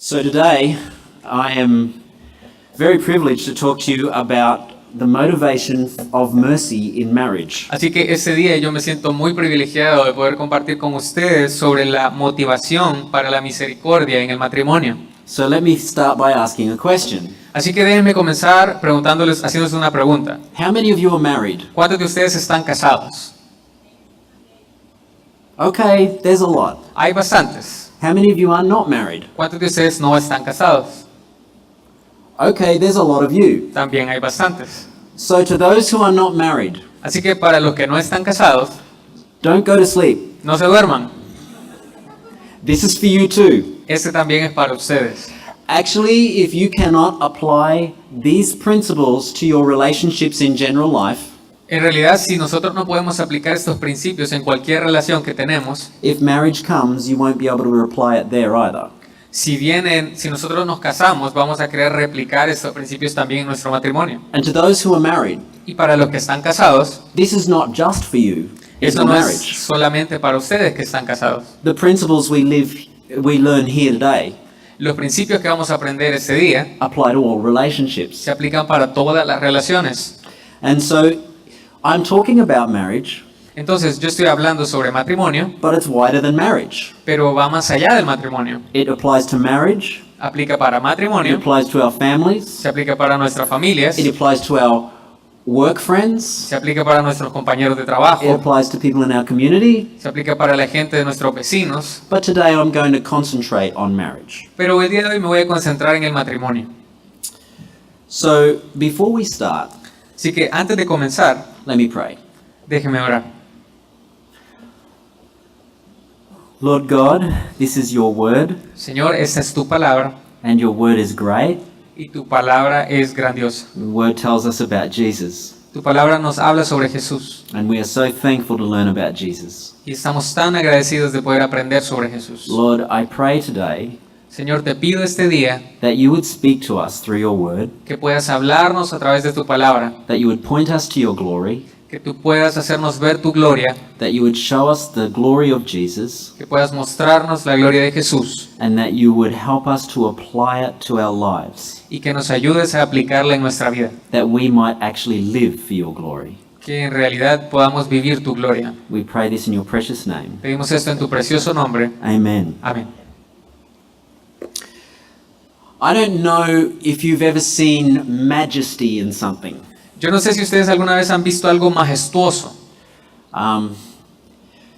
So today, I am very privileged to talk to you about the motivation of mercy in marriage. Así que ese día yo me siento muy privilegiado de poder compartir con ustedes sobre la motivación para la misericordia en el matrimonio. So let me start by asking a question. Así que déjenme comenzar preguntándoles, haciéndoles una pregunta. How many of you are married? ¿Cuántos de ustedes están casados? Okay, there's a lot. Hay bastantes. How many of you are not married? ¿Cuántos de ustedes no están casados? Okay, there's a lot of you. También hay bastantes. So to those who are not married, Así que para los que no están casados, don't go to sleep. no se duerman. This is for you too. Este también es para ustedes. Actually, if you cannot apply these principles to your relationships in general life, En realidad, si nosotros no podemos aplicar estos principios en cualquier relación que tenemos, if marriage comes, you won't be able to apply it there either. si nosotros nos casamos, vamos a querer replicar estos principios también en nuestro matrimonio. And to those who are married, Y para los que están casados, this is not just for you in eso your no es marriage. solamente para ustedes que están casados. The principles we learn here today Los principios que vamos a aprender ese día apply to all relationships. se aplican para todas las relaciones. And so I'm talking about marriage, Entonces, yo estoy hablando sobre matrimonio, but it's wider than marriage. pero va más allá del matrimonio. It applies to marriage, Aplica para it matrimonio, applies to our families, se aplica para nuestras familias, it applies to our work friends, se aplica para nuestros compañeros de it trabajo, applies to people in our community. se aplica para la gente de nuestros vecinos, But today I'm going to concentrate on marriage. pero el día de hoy me voy a concentrar en el matrimonio. So before we start, Así que antes de comenzar, let me pray. déjenme orar. Lord God, this is your word, Señor, esta es tu palabra and your word is great. y tu palabra es grandiosa. The word tells us about Jesus, Tu palabra nos habla sobre Jesús and we are so thankful to learn about Jesus. y estamos tan agradecidos de poder aprender sobre Jesús. Lord, I pray today Señor, te pido este día that you would speak to us through your word, que puedas hablarnos a través de tu palabra, that you would point us to your glory, que tú puedas hacernos ver tu gloria, that you would show us the glory of Jesus, que puedas mostrarnos la gloria de Jesús and that you would help us to apply it to our lives, y que nos ayudes a aplicarla en nuestra vida, that we might actually live for your glory. que en realidad podamos vivir tu gloria. We pray this in your precious name. Pedimos esto en tu precioso nombre. Amen. Amén. I don't know if you've ever seen majesty in something. Yo no sé si ustedes alguna vez han visto algo majestuoso.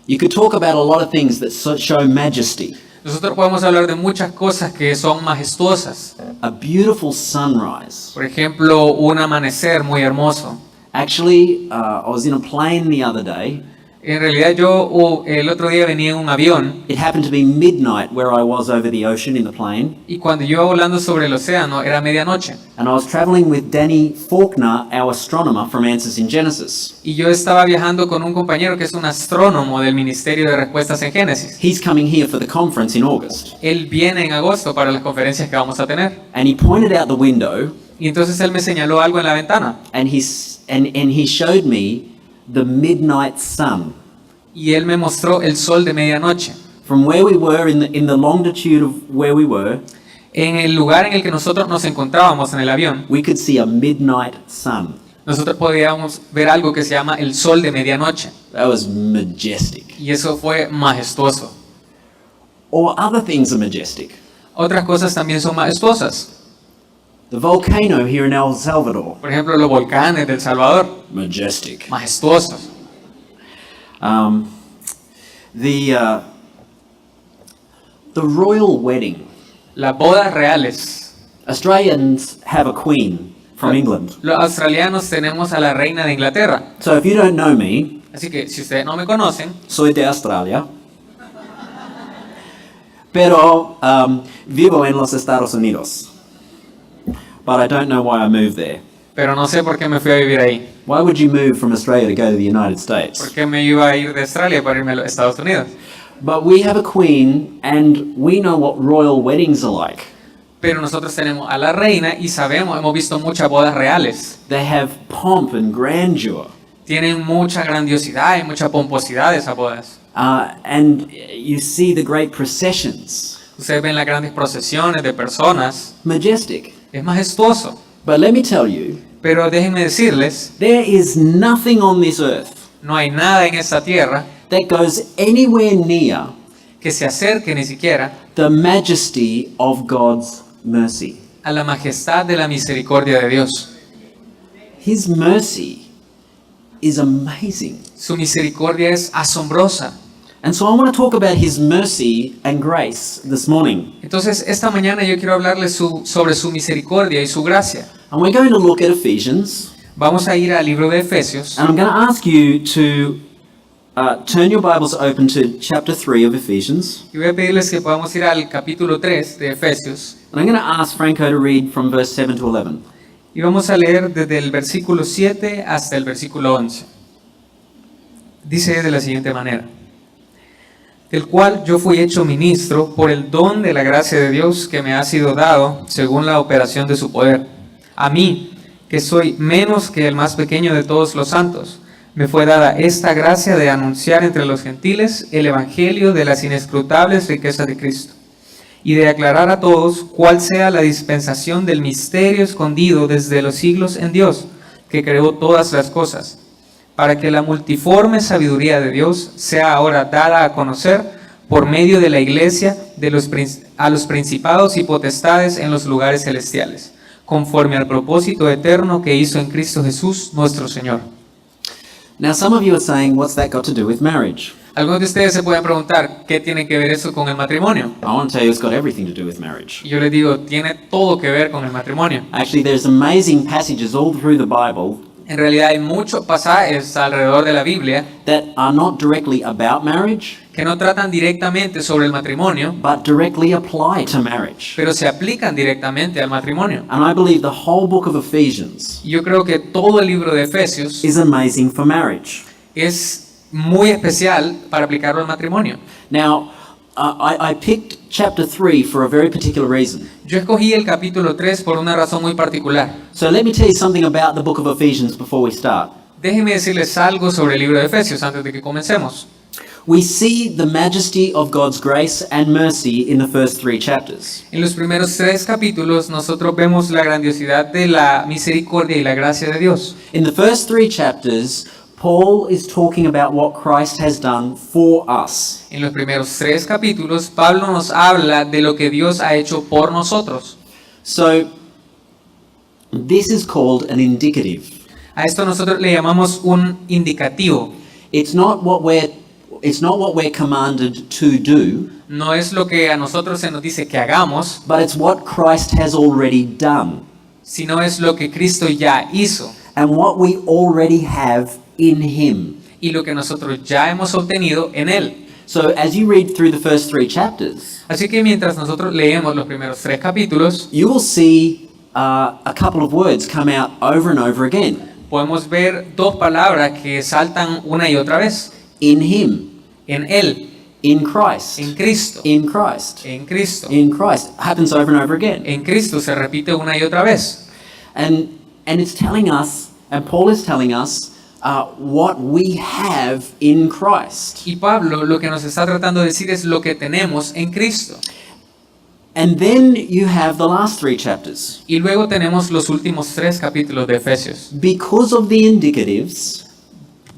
You could talk about a lot of things that show majesty. Nosotros podemos hablar de muchas cosas que son majestuosas. A beautiful sunrise. Por ejemplo, un amanecer muy hermoso. Actually, I was in a plane the other day. En realidad yo el otro día venía en un avión It happened to be midnight where I was over the ocean in the plane. y cuando yo iba volando sobre el océano era medianoche. And I was traveling with Danny Faulkner, our astronomer from Answers in Genesis. Y yo estaba viajando con un compañero que es un astrónomo del Ministerio de Respuestas en Génesis. He's coming here for the conference in August. Él viene en agosto para las conferencias que vamos a tener. And he pointed out the window Y entonces él me señaló algo en la ventana. and he showed me the midnight sun. Y él me mostró el sol de medianoche. From where we were in the longitude of where we were, En el lugar en el que nosotros nos encontrábamos en el avión, we could see a midnight sun. nosotros podíamos ver algo que se llama el sol de medianoche. That was majestic. Y eso fue majestuoso. Or other things are majestic. Otras cosas también son majestuosas. The volcano here in El Salvador, Por ejemplo, los volcanes del Salvador, majestic. majestuosos. The royal wedding. Las bodas reales. Australians have a queen from England. Los australianos tenemos a la reina de Inglaterra. So if you don't know me, Así que si ustedes no me conocen, soy de Australia. Pero vivo en los Estados Unidos. But I don't know why I moved there. pero no sé por qué me fui a vivir ahí. Why would you move from Australia to go to the United ¿Por States? qué me iba a ir de Australia para irme a los Estados Unidos? But we have a queen and we know what royal weddings are like. Pero nosotros tenemos a la reina y sabemos, hemos visto muchas bodas reales. They have pomp and grandeur. Tienen mucha grandiosidad y mucha pomposidad esas bodas. And you see the great processions. Ustedes ven las grandes procesiones de personas, majestic. es majestuoso. But let me tell you, Pero déjenme decirles, there is nothing on this earth no hay nada en esta tierra that goes anywhere near que se acerque ni siquiera the majesty of God's mercy. a la majestad de la misericordia de Dios. His mercy is amazing. Su misericordia es asombrosa. And so I want to talk about His mercy and grace this morning. Entonces, esta mañana yo quiero hablarles sobre su misericordia y su gracia. And we're going to look at Ephesians. Vamos a ir al libro de Efesios. And I'm going to ask you to turn your Bibles open to chapter 3 of Ephesians. Y voy a pedirles que podamos ir al capítulo 3 de Efesios. And I'm going to ask Franco to read from verse 7 to 11. Y vamos a leer desde el versículo 7 hasta el versículo 11. Dice de la siguiente manera: del cual yo fui hecho ministro por el don de la gracia de Dios que me ha sido dado según la operación de su poder. A mí, que soy menos que el más pequeño de todos los santos, me fue dada esta gracia de anunciar entre los gentiles el evangelio de las inescrutables riquezas de Cristo, y de aclarar a todos cuál sea la dispensación del misterio escondido desde los siglos en Dios, que creó todas las cosas, para que la multiforme sabiduría de Dios sea ahora dada a conocer por medio de la iglesia a los principados y potestades en los lugares celestiales, conforme al propósito eterno que hizo en Cristo Jesús nuestro Señor. Now, some of you are saying, what's that got to do with marriage? Algunos de ustedes se pueden preguntar, ¿qué tiene que ver eso con el matrimonio? I want to tell you it's got everything to do with marriage. Y yo les digo, tiene todo que ver con el matrimonio. Actually, there's amazing passages all through the Bible En realidad hay muchos pasajes alrededor de la Biblia that are not directly about marriage, que no tratan directamente sobre el matrimonio, but directly apply to marriage. pero se aplican directamente al matrimonio. And I believe the whole book of Ephesians Y yo creo que todo el libro de Efesios is amazing for marriage. es muy especial para aplicarlo al matrimonio. Now, I picked chapter 3 for a very particular reason. Yo escogí el capítulo 3 por una razón muy particular. So let me tell you something about the book of Ephesians before we start. Déjenme decirles algo sobre el libro de Efesios antes de que comencemos. We see the majesty of God's grace and mercy in the first 3 chapters. En los primeros 3 capítulos nosotros vemos la grandiosidad de la misericordia y la gracia de Dios. In the first 3 chapters, Paul is talking about what Christ has done for us. En los primeros 3 capítulos Pablo nos habla de lo que Dios ha hecho por nosotros. So, this is called an indicative. A esto nosotros le llamamos un indicativo. It's not what we're commanded to do, No es lo que a nosotros se nos dice que hagamos, but it's what Christ has already done sino es lo que Cristo ya hizo and what we already have in Him. y lo que nosotros ya hemos obtenido en Él. So, as you read through the first 3 chapters, Así que mientras nosotros leemos los primeros 3 capítulos, you will see a couple of words come out over and over again. podemos ver 2 palabras que saltan una y otra vez. In Him, En Él, in Christ, en Cristo, in Christ, en Cristo. in Christ. Happens over and over again. En Cristo se repite una y otra vez. And it's telling us, and Paul is telling us, what we have in Christ. Y Pablo lo que nos está tratando de decir es lo que tenemos en Cristo. And then you have the last 3 chapters. Y luego tenemos los últimos 3 capítulos de Efesios. Because of the indicatives,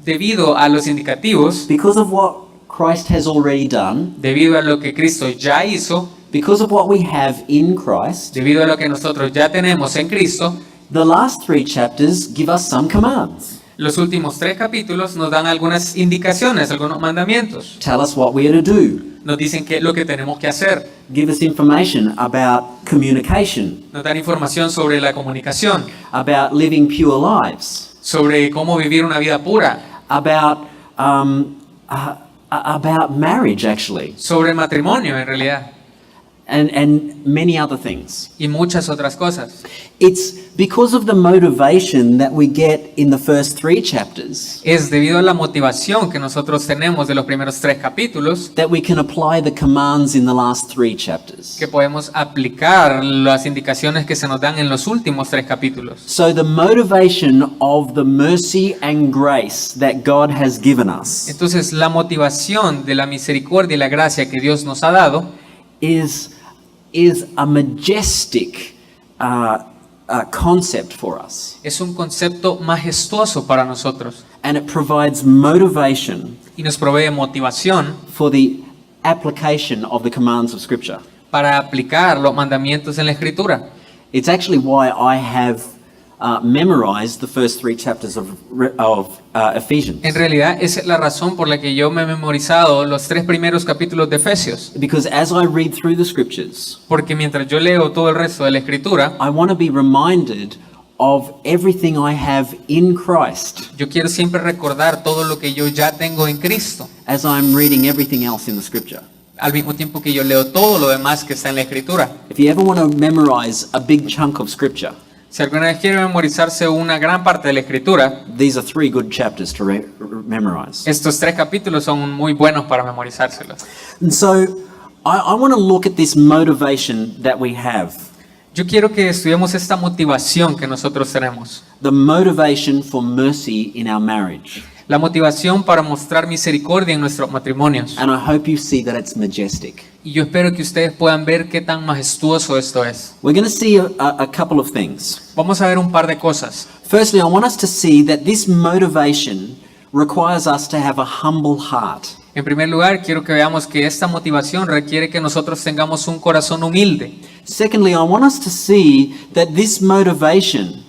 Debido a los indicativos, because of what Christ has already done, debido a lo que Cristo ya hizo, because of what we have in Christ, debido a lo que nosotros ya tenemos en Cristo, the last 3 chapters give us some commands. los últimos 3 capítulos nos dan algunas indicaciones, algunos mandamientos. Tell us what we are to do. Nos dicen qué es lo que tenemos que hacer. Give us information about communication, Nos dan información sobre la comunicación, about living pure lives, sobre cómo vivir una vida pura, about marriage actually, sobre el matrimonio en realidad, and many other things. y muchas otras cosas. It's because of the motivation that we get in the first 3 chapters Es debido a la motivación que nosotros tenemos de los primeros 3 capítulos that we can apply the commands in the last 3 chapters. que podemos aplicar las indicaciones que se nos dan en los últimos 3 capítulos. So the motivation of the mercy and grace that God has given us Entonces, la motivación de la misericordia y la gracia que Dios nos ha dado is a majestic concept for us, Es un concepto majestuoso para nosotros and it provides motivation y nos provee motivación for the application of the commands of Scripture. para aplicar los mandamientos en la Escritura. It's actually why I have memorized the first 3 chapters of Ephesians. En realidad, esa es la razón por la que yo me he memorizado los 3 primeros capítulos de Efesios. Because as I read through the Scriptures, Porque mientras yo leo todo el resto de la Escritura, I want to be reminded of everything I have in Christ yo quiero siempre recordar todo lo que yo ya tengo en Cristo, as I'm reading everything else in the Scripture. al mismo tiempo que yo leo todo lo demás que está en la Escritura. If you ever want to memorize a big chunk of Scripture, Si alguna vez quiere memorizarse una gran parte de la Escritura, these are 3 good chapters to memorize. estos 3 capítulos son muy buenos para memorizárselos. And so I want to look at this motivation that we have, Yo quiero que estudiemos esta motivación que nosotros tenemos. the motivation for mercy in our marriage. La motivación para mostrar misericordia en nuestros matrimonios. And I hope you see that it's majestic. Y yo espero que ustedes puedan ver qué tan majestuoso esto es. We're going to see a couple of things. Vamos a ver un par de cosas. Firstly, I want us to see that this motivation requires us to have a humble heart. En primer lugar, quiero que veamos que esta motivación requiere que nosotros tengamos un corazón humilde. Secondly, I want us to see that this motivation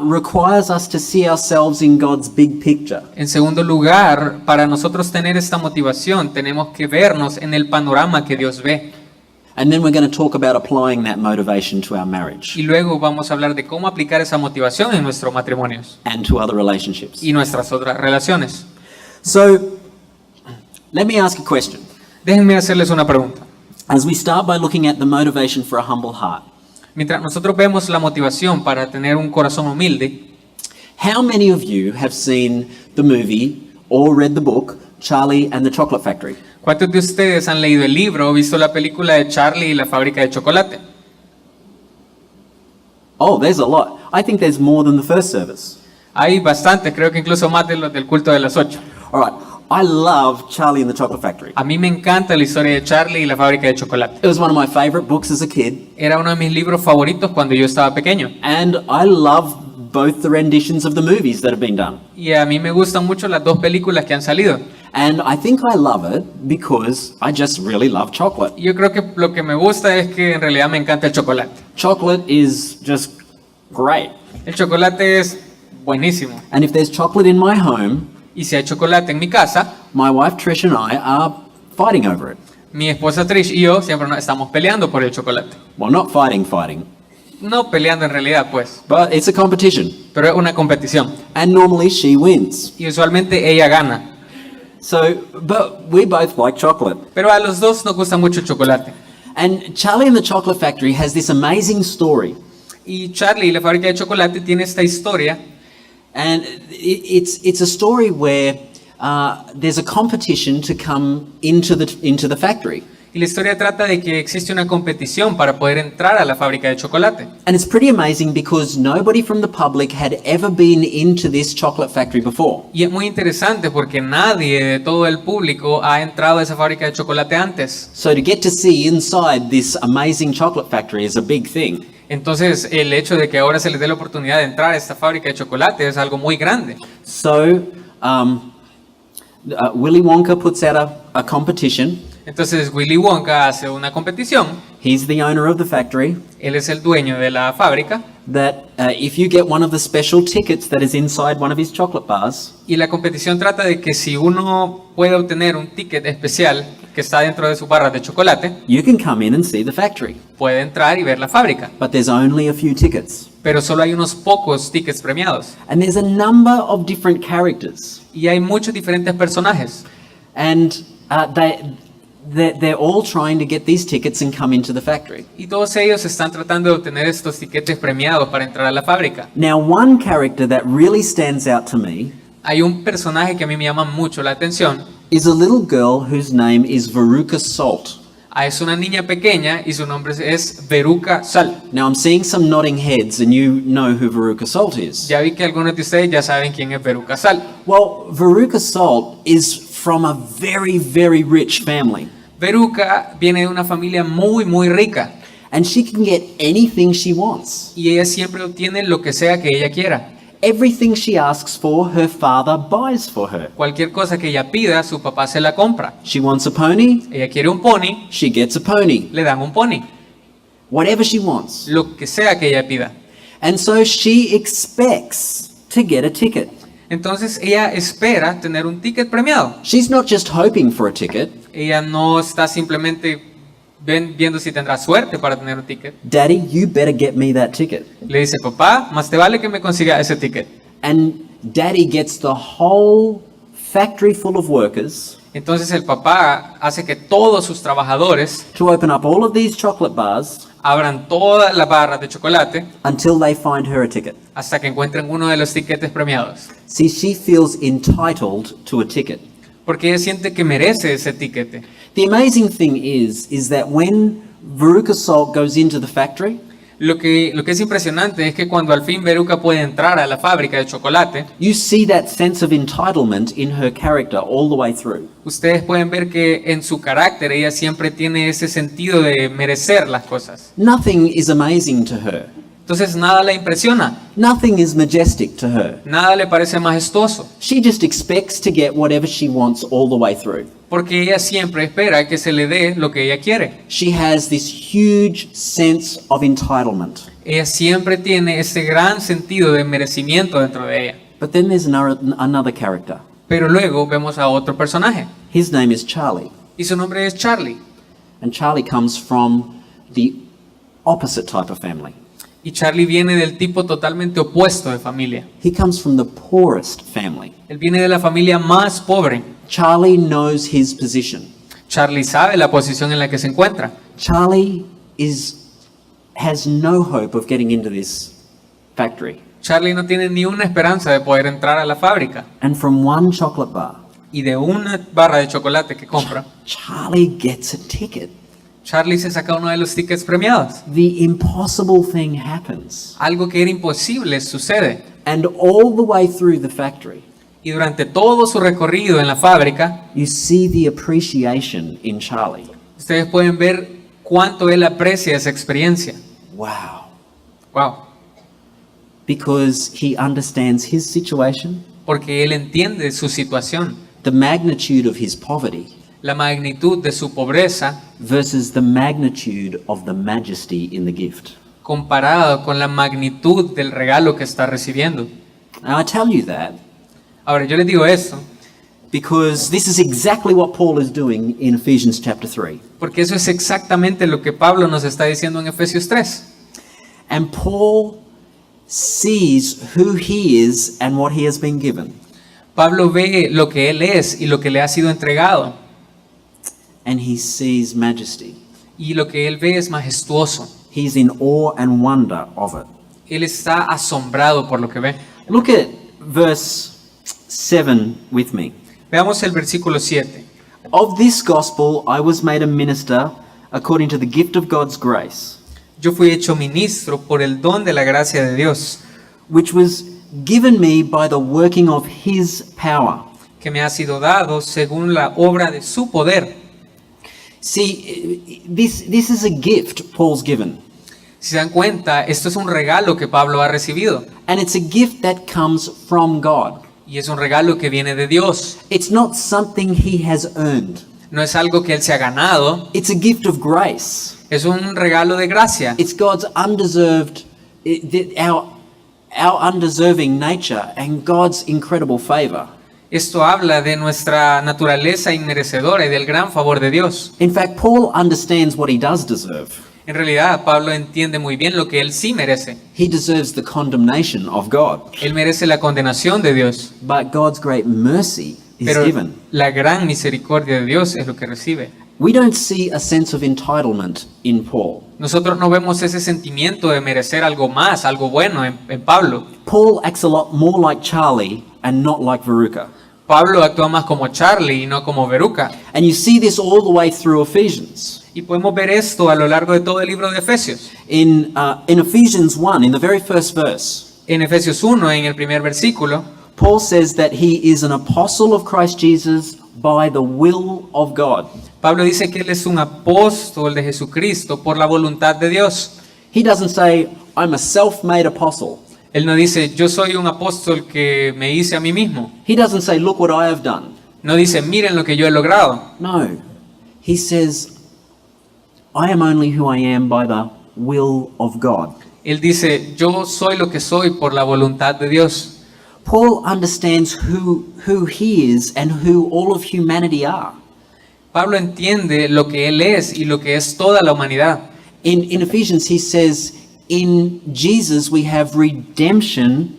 requires us to see ourselves in God's big picture. En segundo lugar, para nosotros tener esta motivación, tenemos que vernos en el panorama que Dios ve. And then we're going to talk about applying that motivation to our marriage Y luego vamos a hablar de cómo aplicar esa motivación en nuestros matrimonios and to other relationships. y nuestras otras relaciones. So, let me ask a question. Déjenme hacerles una pregunta. As we start by looking at the motivation for a humble heart, Mientras nosotros vemos la motivación para tener un corazón humilde, how many of you have seen the movie or read the book Charlie and the Chocolate Factory? ¿cuántos de ustedes han leído el libro o visto la película de Charlie y la fábrica de chocolate? Oh, there's a lot. I think there's more than the first service. Hay bastantes, creo que incluso más de los del culto de las 8. All right. I love Charlie and the Chocolate Factory. A mí me encanta la historia de Charlie y la fábrica de chocolate. It was one of my favorite books as a kid, Era uno de mis libros favoritos cuando yo estaba pequeño. and I love both the renditions of the movies that have been done. Y a mí me gustan mucho las 2 películas que han salido. And I think I love it because I just really love chocolate. Y yo creo que lo que me gusta es que en realidad me encanta el chocolate. Chocolate is just great. El chocolate es buenísimo. And if there's chocolate in my home, Y si hay chocolate en mi casa, my wife Trish and I are fighting over it. mi esposa Trish y yo siempre nos estamos peleando por el chocolate. Well, not fighting, No peleando en realidad, pues, but it's a competition. pero es una competición. And normally she wins. Y usualmente ella gana. So, but we both like chocolate. Pero a los dos nos gusta mucho el chocolate. And Charlie and the Chocolate Factory has this amazing story. Y Charlie y la fábrica de chocolate tiene esta historia. And it's a story where there's a competition to come into the factory. Y la historia trata de que existe una competición para poder entrar a la fábrica de chocolate. And it's pretty amazing because nobody from the public had ever been into this chocolate factory before. Y es muy interesante porque nadie de todo el público ha entrado a esa fábrica de chocolate antes. So to get to see inside this amazing chocolate factory is a big thing. Entonces, el hecho de que ahora se les dé la oportunidad de entrar a esta fábrica de chocolate es algo muy grande. So Willy Wonka puts out a competition. Entonces, Willy Wonka hace una competición. He's the owner of the factory. Él es el dueño de la fábrica. That if you get one of the special tickets that is inside one of his chocolate bars, Y la competición trata de que si uno puede obtener un ticket especial que está dentro de su barra de chocolate, you can come in and see the factory. puede entrar y ver la fábrica. But there's only a few tickets. Pero solo hay unos pocos tickets premiados. And there's a number of different characters. Y hay muchos diferentes personajes. And they're all trying to get these tickets and come into the factory. Y todos ellos están tratando de obtener estos tiquetes premiados para entrar a la fábrica. Now, one character that really stands out to me Hay un personaje que a mí me llama mucho la atención. is a little girl whose name is Veruca Salt. Es una niña pequeña y su nombre es Veruca Salt. Now, I'm seeing some nodding heads, and you know who Veruca Salt is. Ya vi que algunos de ustedes ya saben quién es Veruca Salt. Well, Veruca Salt is from a very, very rich family. Veruca viene de una familia muy rica and she can get anything she wants. y ella siempre obtiene lo que sea que ella quiera. Everything she asks for, her father buys for her. Cualquier cosa que ella pida, su papá se la compra. She wants a pony, Ella quiere un pony, she gets a pony. le dan un pony. Whatever she wants. Lo que sea que ella pida. And so she expects to get a ticket. Entonces ella espera tener un ticket premiado. She's not just hoping for a ticket. Ella no está simplemente viendo si tendrá suerte para tener un ticket. Daddy, you better get me that ticket. Le dice, papá, más te vale que me consiga ese ticket. And Daddy gets the whole factory full of workers Entonces el papá hace que todos sus trabajadores to open up all of these chocolate bars abran todas las barras de chocolate until they find her a ticket. hasta que encuentren uno de los tiquetes premiados. See, she feels entitled to a ticket. Porque ella siente que merece ese tiquete. The amazing thing is that when Veruca Salt goes into the factory, Lo que es impresionante es que cuando al fin Veruca puede entrar a la fábrica de chocolate, you see that sense of entitlement in her character all the way through. ustedes pueden ver que en su carácter ella siempre tiene ese sentido de merecer las cosas. Nothing is amazing to her. Entonces nada la impresiona, Nothing is majestic to her. nada le parece majestuoso, She just expects to get whatever she wants all the way through. porque ella siempre espera que se le dé lo que ella quiere. She has this huge sense of entitlement. Ella siempre tiene ese gran sentido de merecimiento dentro de ella. But then there's another character. Pero luego vemos a otro personaje, His name is Charlie. y su nombre es Charlie. And Charlie comes from the opposite type of family. Y Charlie viene del tipo totalmente opuesto de familia. He comes from the poorest family. Él viene de la familia más pobre. Charlie knows his position. Charlie sabe la posición en la que se encuentra. Charlie has no hope of getting into this factory. Charlie no tiene ni una esperanza de poder entrar a la fábrica. And from one chocolate bar, Y de una barra de chocolate que compra, Charlie gets a ticket. Charlie se saca uno de los tickets premiados. The impossible thing happens. Algo que era imposible sucede. And all the way through the factory, Y durante todo su recorrido en la fábrica, you see the appreciation in Charlie. ustedes pueden ver cuánto él aprecia esa experiencia. Wow. Wow. Because he understands his situation, Porque él entiende su situación, the magnitude of his poverty, la magnitud de su pobreza versus the magnitude of the majesty in the gift. comparado con la magnitud del regalo que está recibiendo. Now I tell you that Ahora, yo les digo esto because this is exactly what Paul is doing in Ephesians chapter 3. porque eso es exactamente lo que Pablo nos está diciendo en Efesios 3. And Paul sees who he is and what he has been given. Pablo ve lo que él es y lo que le ha sido entregado, And he sees majesty. y lo que él ve es majestuoso. He's in awe and wonder of it. Él está asombrado por lo que ve. Look at verse 7 with me. Veamos el versículo 7. Of this gospel I was made a minister according to the gift of God's grace, Yo fui hecho ministro por el don de la gracia de Dios, which was given me by the working of his power. que me ha sido dado según la obra de su poder. See, this is a gift Paul's given. Si se dan cuenta, esto es un regalo que Pablo ha recibido, And it's a gift that comes from God. y es un regalo que viene de Dios. It's not something he has earned. No es algo que él se ha ganado, It's a gift of grace. es un regalo de gracia. It's God's undeserved, our undeserving nature and God's incredible favor. Esto habla de nuestra naturaleza inmerecedora y del gran favor de Dios. In fact, Paul understands what he does deserve. En realidad, Pablo entiende muy bien lo que él sí merece. He deserves the condemnation of God. Él merece la condenación de Dios, But God's great mercy is pero given. la gran misericordia de Dios es lo que recibe. We don't see a sense of entitlement in Paul. Nosotros no vemos ese sentimiento de merecer algo más, algo bueno en Pablo. Paul acts a lot more like Charlie and not like Veruca. Pablo actúa más como Charlie y no como Veruca. And you see this all the way through Ephesians. Y podemos ver esto a lo largo de todo el libro de Efesios. In Ephesians 1, in the very first verse, En Efesios 1, en el primer versículo, Paul says that he is an apostle of Christ Jesus by the will of God. Pablo dice que él es un apóstol de Jesucristo por la voluntad de Dios. He doesn't say, I'm a self-made apostle. Él no dice, yo soy un apóstol que me hice a mí mismo. He doesn't say, look what I have done. No dice, miren lo que yo he logrado. No. He says, I am only who I am by the will of God. Él dice, yo soy lo que soy por la voluntad de Dios. Paul understands who he is and who all of humanity are. Pablo entiende lo que él es y lo que es toda la humanidad. In Ephesians, he says, in Jesus we have redemption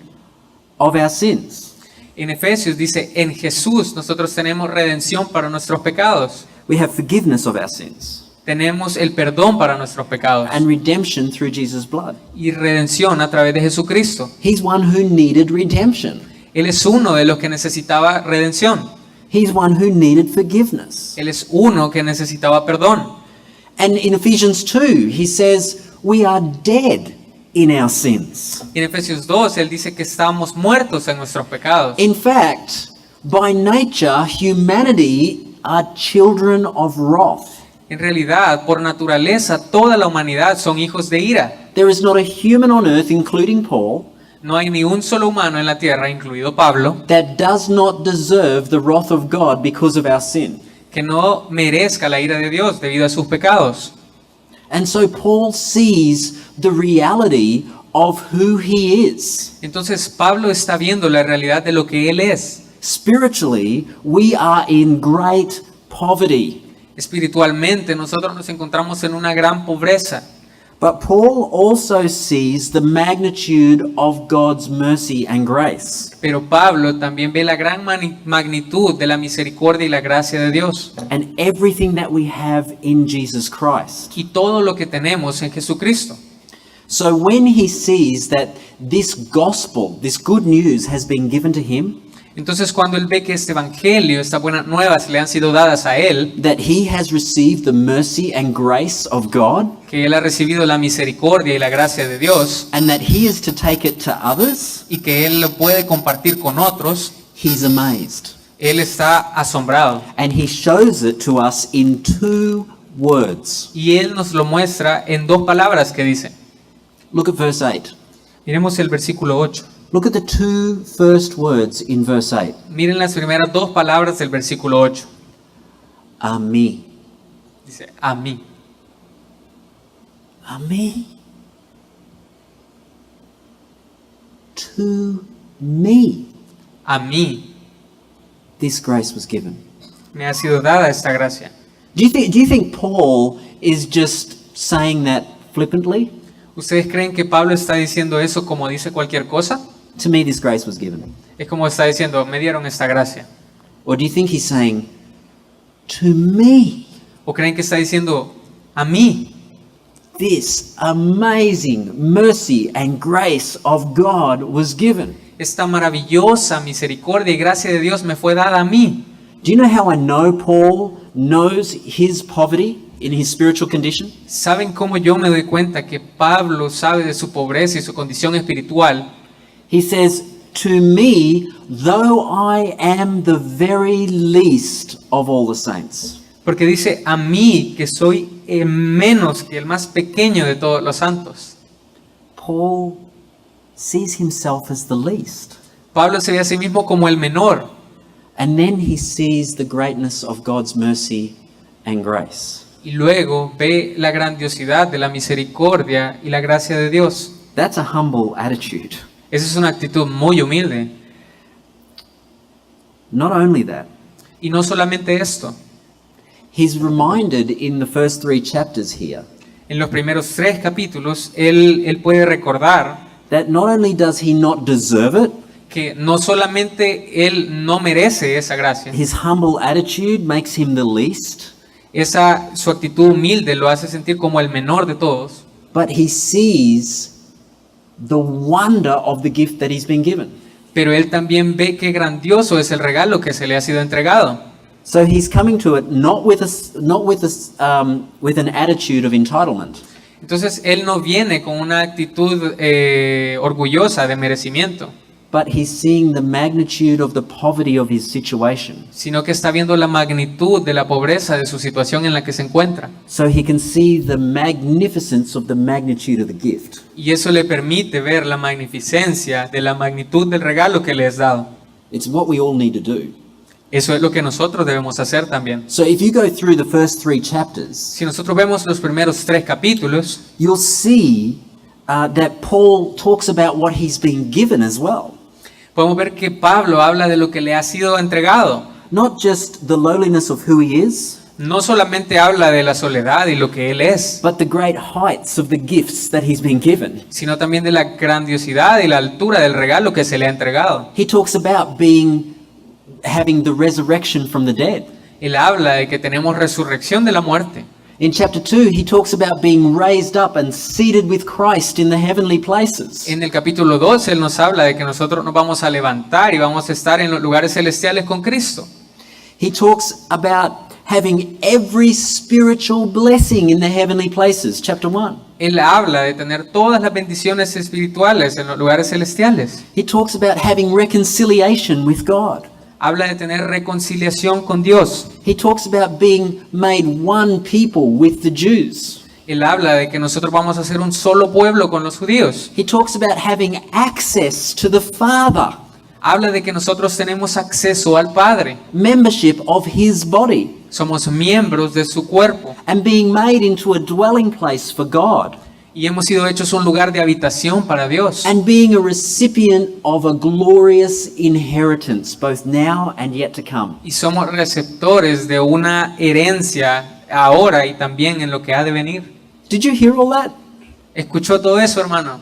of our sins. En Efesios dice, en Jesús nosotros tenemos redención para nuestros pecados. We have forgiveness of our sins Tenemos el perdón para nuestros pecados and redemption through Jesus' blood. y redención a través de Jesucristo. He's one who needed redemption. Él es uno de los que necesitaba redención. He's one who needed forgiveness. Él es uno que necesitaba perdón. And in Ephesians 2, he says, we are dead in our sins. Y en Efesios 2, él dice que estamos muertos en nuestros pecados. In fact, by nature, humanity are children of wrath. En realidad, por naturaleza, toda la humanidad son hijos de ira. There is not a human on earth, including Paul, No hay ni un solo humano en la tierra, incluido Pablo, that does not deserve the wrath of God because of our sin. que no merezca la ira de Dios debido a sus pecados. And so Paul sees the reality of who he is. Entonces Pablo está viendo la realidad de lo que él es. Spiritually, we are in great poverty. Espiritualmente nosotros nos encontramos en una gran pobreza. But Paul also sees the magnitude of God's mercy and grace. Pero Pablo también ve la gran magnitud de la misericordia y la gracia de Dios. And everything that we have in Jesus Christ. Y todo lo que tenemos en Jesucristo. So when he sees that this gospel, this good news has been given to him, Entonces cuando él ve que este evangelio, estas buenas nuevas le han sido dadas a él, that he has received the mercy and grace of God, que él ha recibido la misericordia y la gracia de Dios, and that he is to take it to others, y que él lo puede compartir con otros, he's amazed. él está asombrado. And he shows it to us in two words. Y él nos lo muestra en dos palabras que dice. Look at verse 8. Miremos el versículo 8. Look at the two first words in verse 8. Miren las primeras dos palabras del versículo 8. A mí. Dice, a mí. A mí. To me. A mí This grace was given. me ha sido dada esta gracia. Do you think Paul is just saying that flippantly? ¿Ustedes creen que Pablo está diciendo eso como dice cualquier cosa? To me this grace was given. Es como está diciendo, me dieron esta gracia. Or do you think he's saying, to me, ¿O creen que está diciendo, a mí, this amazing mercy and grace of God was given? esta maravillosa misericordia y gracia de Dios me fue dada a mí? Do you know how I know Paul knows his poverty in his spiritual condition? ¿Saben cómo yo me doy cuenta que Pablo sabe de su pobreza y su condición espiritual? He says, to me, though I am the very least of all the saints. Porque dice, a mí que soy menos que el más pequeño de todos los santos. Paul sees himself as the least. Pablo se ve a sí mismo como el menor. And then he sees the greatness of God's mercy and grace. Y luego ve la grandiosidad de la misericordia y la gracia de Dios. That's a humble attitude. Esa es una actitud muy humilde. Not only that, Y no solamente esto. he's reminded in the first 3 chapters here En los primeros 3 capítulos, él puede recordar that not only does he not deserve it, que no solamente él no merece esa gracia, his humble attitude makes him the least, su actitud humilde lo hace sentir como el menor de todos, but he sees the wonder of the gift that he's been given. pero él también ve qué grandioso es el regalo que se le ha sido entregado. So he's coming to it not with an attitude of entitlement, Entonces él no viene con una actitud orgullosa de merecimiento, but he's seeing the magnitude of the poverty of his situation. sino que está viendo la magnitud de la pobreza de su situación en la que se encuentra. So he can see the magnificence of the magnitude of the gift. Y eso le permite ver la magnificencia de la magnitud del regalo que le es dado. It's what we all need to do. Eso es lo que nosotros debemos hacer también. So if you go through the first 3 chapters, Si nosotros vemos los primeros 3 capítulos, you'll see that Paul talks about what he's been given as well. podemos ver que Pablo habla de lo que le ha sido entregado. Not just the lowliness of who he is, No solamente habla de la soledad y lo que él es, but the great heights of the gifts that he's been given. sino también de la grandiosidad y la altura del regalo que se le ha entregado. He talks about having the resurrection from the dead. Él habla de que tenemos resurrección de la muerte. In chapter 2, he talks about being raised up and seated with Christ in the heavenly places. En el capítulo 2 él nos habla de que nosotros nos vamos a levantar y vamos a estar en los lugares celestiales con Cristo. He talks about having every spiritual blessing in the heavenly places, chapter 1. Él habla de tener todas las bendiciones espirituales en los lugares celestiales. He talks about having reconciliation with God. Habla de tener reconciliación con Dios. He talks about being made one people with the Jews. Él habla de que nosotros vamos a ser un solo pueblo con los judíos. He talks about having access to the Father, Habla de que nosotros tenemos acceso al Padre. membership of His body, Somos miembros de su cuerpo and being made into a dwelling place for God, y hemos sido hechos un lugar de habitación para Dios. and being a recipient of a glorious inheritance, both now and yet to come. Y somos receptores de una herencia ahora y también en lo que ha de venir. Did you hear all that? ¿Escuchó todo eso, hermano?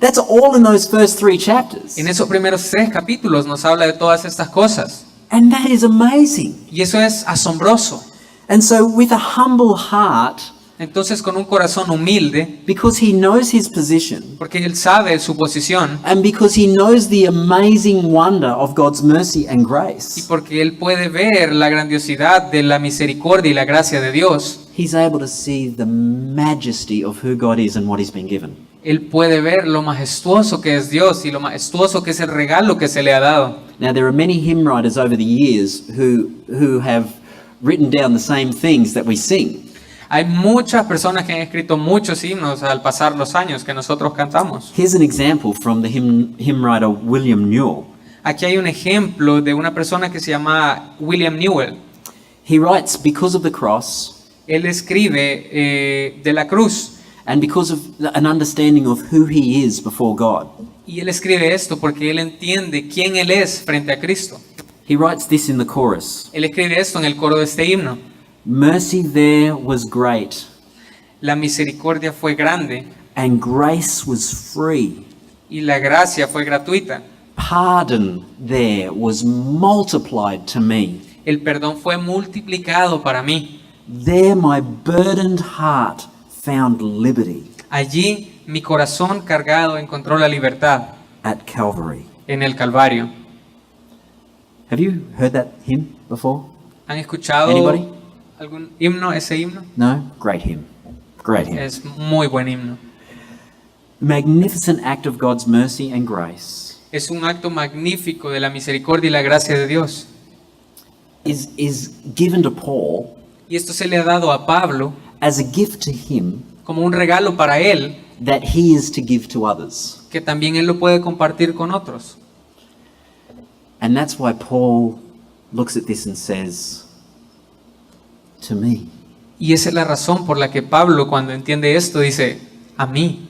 That's all in those first 3 chapters. En esos primeros 3 capítulos nos habla de todas estas cosas. And that is amazing. Y eso es asombroso. And so with a humble heart, Entonces, con un corazón humilde, because he knows his position, porque él sabe su posición and because he knows the amazing wonder of God's mercy and y grace, porque él puede ver la grandiosidad de la misericordia y la gracia de Dios, he's able to see the majesty of who God is and what he's been given. él puede ver lo majestuoso que es Dios y lo majestuoso que es el regalo que se le ha dado. Now, there are many hymn writers over the years who have written down the same things that we sing. Hay muchas personas que han escrito muchos himnos al pasar los años que nosotros cantamos. Here's an example from the hymn writer William Newell. Aquí hay un ejemplo de una persona que se llama William Newell. He writes, because of the cross, Él escribe de la cruz. and because of an understanding of who he is before God. Y él escribe esto porque él entiende quién él es frente a Cristo. He writes this in the chorus. Él escribe esto en el coro de este himno. Mercy there was great, La misericordia fue grande and grace was free. y la gracia fue gratuita. Pardon there was multiplied to me. El perdón fue multiplicado para mí. There my burdened heart found liberty Allí mi corazón cargado encontró la libertad at Calvary. en el Calvario. Have you heard that hymn before? ¿Han escuchado Anybody? algún himno, ese himno? No? Great hymn. Great hymn. Es muy buen himno. Magnificent act of God's mercy and grace Es un acto magnífico de la misericordia y la gracia de Dios. is given to Paul Y esto se le ha dado a Pablo as a gift to him como un regalo para él, that he is to give to others. que también él lo puede compartir con otros. And that's why Paul looks at this and says, to me. Y esa es la razón por la que Pablo, cuando entiende esto, dice, a mí.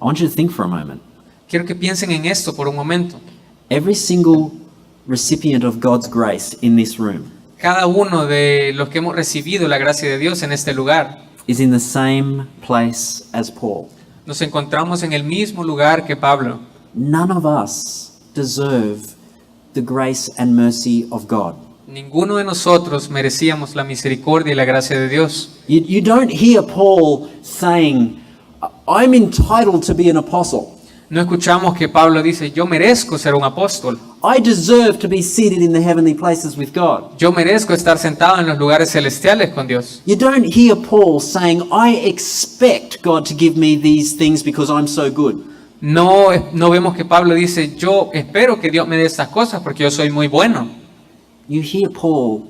I want you to think for a moment. Quiero que piensen en esto por un momento. Every single recipient of God's grace in this room Cada uno de los que hemos recibido la gracia de Dios en este lugar, is in the same place as Paul. nos encontramos en el mismo lugar que Pablo. None of us deserve the grace and mercy of God. Ninguno de nosotros merecíamos la misericordia y la gracia de Dios. You don't hear Paul saying, I'm entitled to be an apostle. No escuchamos que Pablo dice, yo merezco ser un apóstol. I deserve to be seated in the heavenly places with God. Yo merezco estar sentado en los lugares celestiales con Dios. You don't hear Paul saying, I expect God to give me these things because I'm so good. no vemos que Pablo dice, yo espero que Dios me dé estas cosas porque yo soy muy bueno. You hear Paul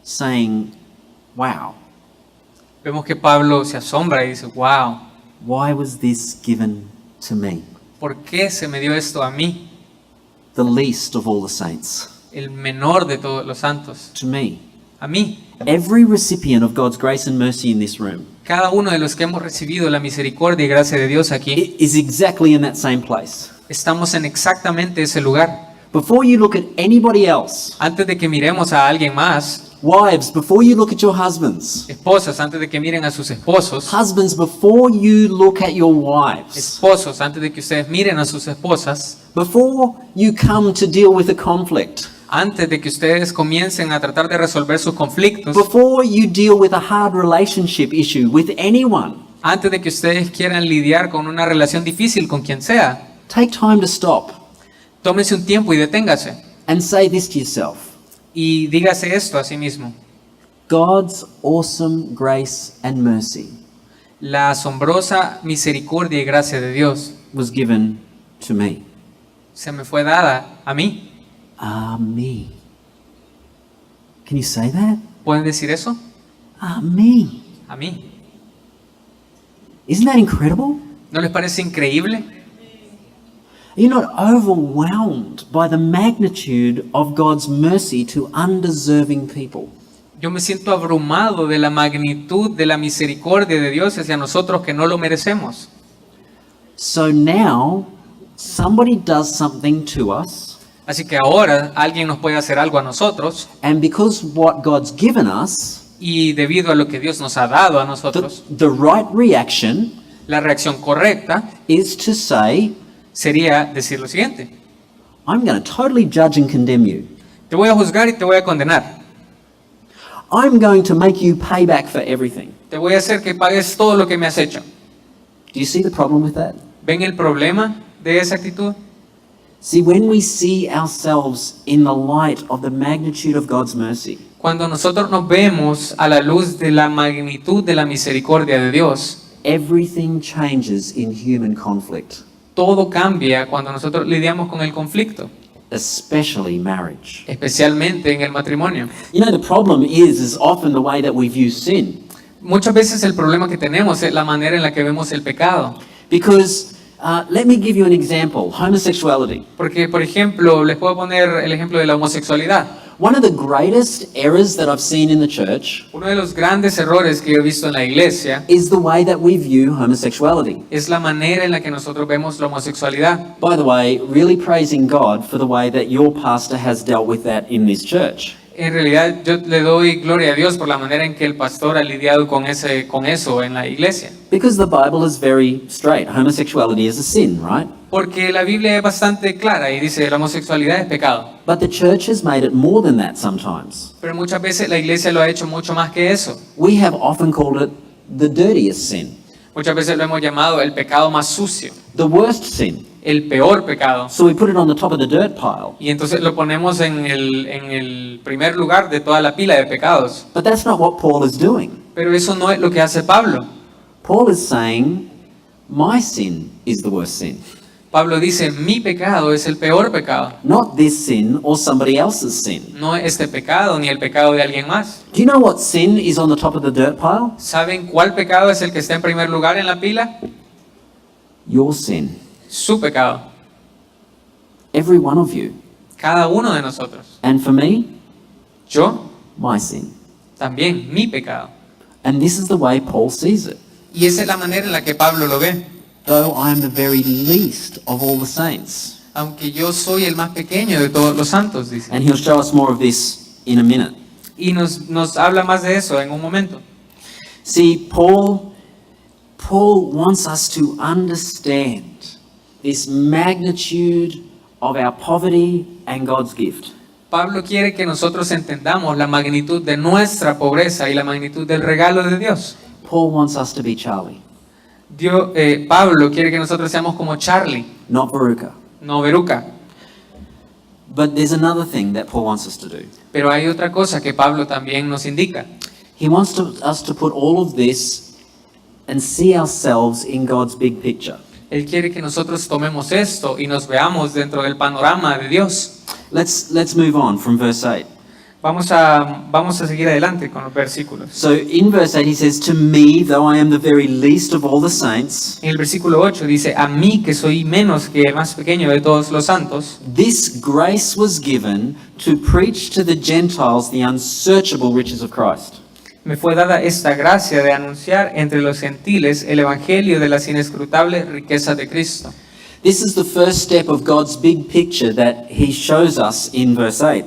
saying, wow, Vemos que Pablo se asombra y dice, wow, why was this given to me? ¿por qué se me dio esto a mí? The least of all the saints. El menor de todos los santos, To me. a mí. Every recipient of God's grace and mercy in this room Cada uno de los que hemos recibido la misericordia y gracia de Dios aquí, is exactly in that same place. estamos en exactamente ese lugar. Before you look at anybody else, Antes de que miremos a alguien más, wives, before you look at your husbands, esposas, antes de que miren a sus esposos, husbands, before you look at your wives, esposos, antes de que ustedes miren a sus esposas, before you come to deal with a conflict, antes de que ustedes comiencen a tratar de resolver sus conflictos, before you deal with a hard relationship issue with anyone, antes de que ustedes quieran lidiar con una relación difícil con quien sea, take time to stop tómense un tiempo y deténgase and say this to yourself. y dígase esto a sí mismo. God's awesome grace and mercy La asombrosa misericordia y gracia de Dios was given to me. se me fue dada a mí. Me. Can you say that? ¿Pueden decir eso? Me. A mí. Isn't that incredible? ¿No les parece increíble? Are you not overwhelmed by the magnitude of God's mercy to undeserving people? Yo me siento abrumado de la magnitud de la misericordia de Dios hacia nosotros que no lo merecemos. So now, somebody does something to us, Así que ahora alguien nos puede hacer algo a nosotros and because what God's given us, y debido a lo que Dios nos ha dado a the, nosotros, the right reaction la reacción correcta is to say, sería decir lo siguiente: I'm going to totally judge and condemn you. te voy a juzgar y te voy a condenar. I'm going to make you pay back for everything. Te voy a hacer que pagues todo lo que me has hecho. Do you see the problem with that? ¿Ven el problema de esa actitud? See, when we see ourselves in the light of the magnitude of God's mercy, Cuando nosotros nos vemos a la luz de la magnitud de la misericordia de Dios, everything changes in human conflict, todo cambia cuando nosotros lidiamos con el conflicto, especially marriage. especialmente en el matrimonio. You know, the problem is often the way that we view sin. Muchas veces el problema que tenemos es la manera en la que vemos el pecado. Because, let me give you an example, homosexuality. Porque, por ejemplo, les puedo poner el ejemplo de la homosexualidad. One of the greatest errors that I've seen in the church Uno de los grandes errores que he visto en la iglesia is the way that we view homosexuality. es la manera en la que nosotros vemos la homosexualidad. By the way, really praising God for the way that your pastor has dealt with that in this church. En realidad, yo le doy gloria a Dios por la manera en que el pastor ha lidiado con eso en la iglesia. Because the Bible is very straight. Homosexuality is a sin, right? Porque la Biblia es bastante clara y dice la homosexualidad es pecado. But the church has made it more than that sometimes. Pero muchas veces la iglesia lo ha hecho mucho más que eso. We have often called it the dirtiest sin, Muchas veces lo hemos llamado el pecado más sucio, the worst sin. el peor pecado. So we put it on the top of the dirt pile. Y entonces lo ponemos en el primer lugar de toda la pila de pecados. But that's not what Paul is doing. Pero eso no es lo que hace Pablo. Paul is saying, my sin is the worst sin. Pablo dice, mi pecado es el peor pecado. Not this sin or somebody else's sin. No este pecado ni el pecado de alguien más. Do you know what sin is on the top of the dirt pile? ¿Saben cuál pecado es el que está en primer lugar en la pila? Your sin. Su pecado. Every one of you. Cada uno de nosotros. And for me, Yo my sin. también, mi pecado. And this is the way Paul sees it. Y esa es la manera en la que Pablo lo ve. Though I am the very least of all the saints. Aunque yo soy el más pequeño de todos los santos, dice. And he'll show us more of this in a minute. Y nos habla más de eso en un momento. See, Paul wants us to understand this magnitude of our poverty and God's gift. Pablo quiere que nosotros entendamos la magnitud de nuestra pobreza y la magnitud del regalo de Dios. Paul wants us to be Charlie, Pablo quiere que nosotros seamos como Charlie, not Veruca. no Veruca. But there's another thing that Paul wants us to do. Pero hay otra cosa que Pablo también nos indica. He wants us to put all of this and see ourselves in God's big picture. Él quiere que nosotros tomemos esto y nos veamos dentro del panorama de Dios. Let's move on from verse 8. Vamos a seguir adelante con los versículos. So in verse 8 he says, "To me, though I am the very least of all the saints, En el versículo 8 dice, a mí que soy menos que el más pequeño de todos los santos, this grace was given to preach to the Gentiles the unsearchable riches of Christ." me fue dada esta gracia de anunciar entre los gentiles el evangelio de las inescrutables riquezas de Cristo. This is the first step of God's big picture that he shows us in verse 8.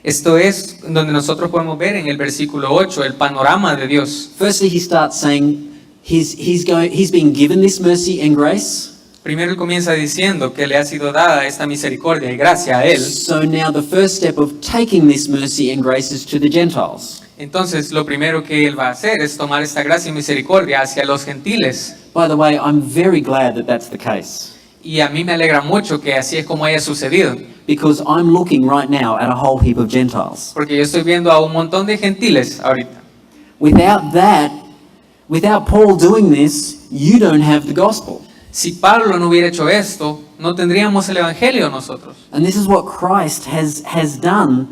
Esto es donde nosotros podemos ver en el versículo 8 el panorama de Dios. Firstly, he starts saying he's been given this mercy and grace. Primero él comienza diciendo que le ha sido dada esta misericordia y gracia a él. So now the first step of taking this mercy and grace is to the Gentiles. Entonces lo primero que él va a hacer es tomar esta gracia y misericordia hacia los gentiles. By the way, I'm very glad that that's the case, Y a mí me alegra mucho que así es como haya sucedido. because I'm looking right now at a whole heap of Gentiles. Porque yo estoy viendo a un montón de gentiles ahorita. Without that, without Paul doing this, you don't have the gospel. Si Pablo no hubiera hecho esto, no tendríamos el evangelio nosotros. And this is what Christ has done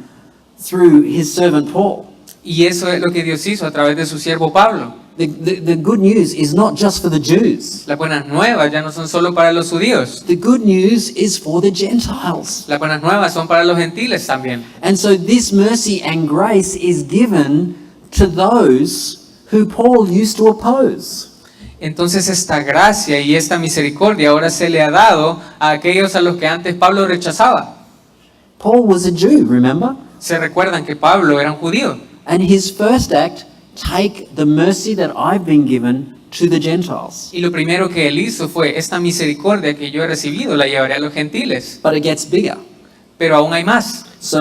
through his servant Paul. Y eso es lo que Dios hizo a través de su siervo Pablo. The good news is not just for the Jews. Las buenas nuevas ya no son solo para los judíos. The good news is for the Gentiles. Las buenas nuevas son para los gentiles también. And so this mercy and grace is given to those who Paul used to oppose. Entonces esta gracia y esta misericordia ahora se le ha dado a aquellos a los que antes Pablo rechazaba. Paul was a Jew, remember? Se recuerdan que Pablo era un judío. And his first act, take the mercy that I've been given to the Gentiles. Y lo primero que él hizo fue, esta misericordia que yo he recibido la llevaré a los gentiles. But it gets bigger. Pero aún hay más. So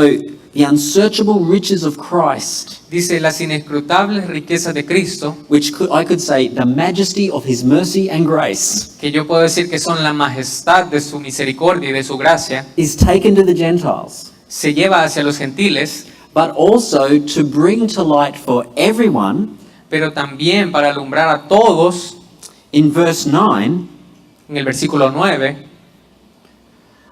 the unsearchable riches of Christ, Dice, las inescrutables riquezas de Cristo, I could say the majesty of his mercy and grace, que yo puedo decir que son la majestad de su misericordia y de su gracia, is taken to the Gentiles, se lleva hacia los gentiles, but also to bring to light for everyone. pero también para alumbrar a todos. In verse 9, En el versículo 9,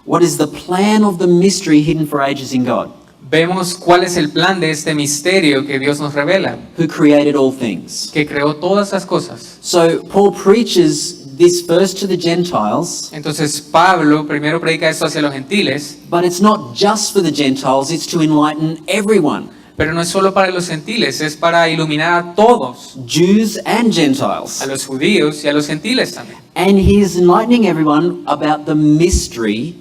what is the plan of the mystery hidden for ages in God, vemos cuál es el plan de este misterio que Dios nos revela, who created all things. que creó todas las cosas. So Paul preaches this first to the Gentiles, Entonces Pablo primero predica esto hacia los gentiles, but it's not just for the Gentiles, it's to enlighten everyone, pero no es solo para los gentiles, es para iluminar a todos, Jews and Gentiles. a los judíos y a los gentiles también. And he is enlightening everyone about the mystery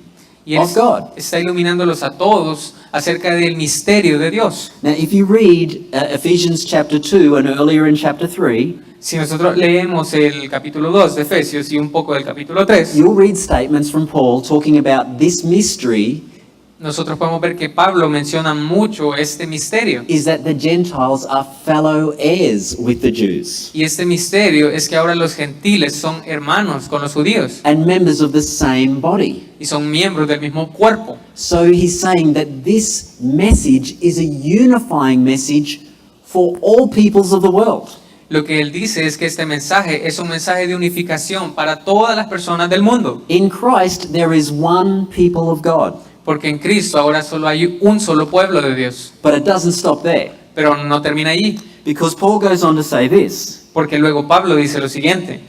Y él of God. está iluminándolos a todos acerca del misterio de Dios. Now, if you read Ephesians chapter 2 and earlier in chapter 3, Si nosotros leemos el capítulo 2 de Efesios y un poco del capítulo 3, you'll read statements from Paul talking about this mystery nosotros podemos ver que Pablo menciona mucho este misterio. is that the Gentiles are fellow heirs with the Jews Y este misterio es que ahora los gentiles son hermanos con los judíos and members of the same body. y son miembros del mismo cuerpo. So he's saying that this message is a unifying message for all peoples of the world. Lo que él dice es que este mensaje es un mensaje de unificación para todas las personas del mundo. In Christ, there is one people of God. Porque en Cristo ahora solo hay un solo pueblo de Dios. But it doesn't stop there, Pero no termina allí. because Paul goes on to say this. Porque luego Pablo dice lo siguiente,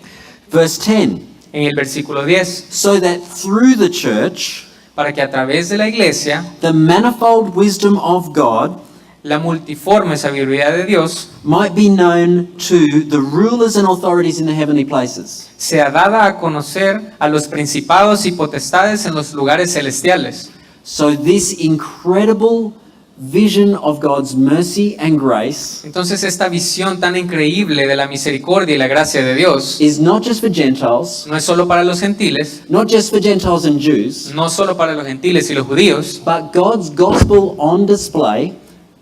Verse 10, en el versículo 10, so that through the church, para que a través de la iglesia, the manifold wisdom of God la multiforme sabiduría de Dios might be known to the rulers and authorities in the heavenly places. sea dada a conocer a los principados y potestades en los lugares celestiales. So this incredible vision of God's mercy and grace Entonces esta visión tan increíble de la misericordia y la gracia de Dios is not just for Gentiles, no es solo para los gentiles, not just for Gentiles and Jews, no solo para los gentiles y los judíos, but God's gospel on display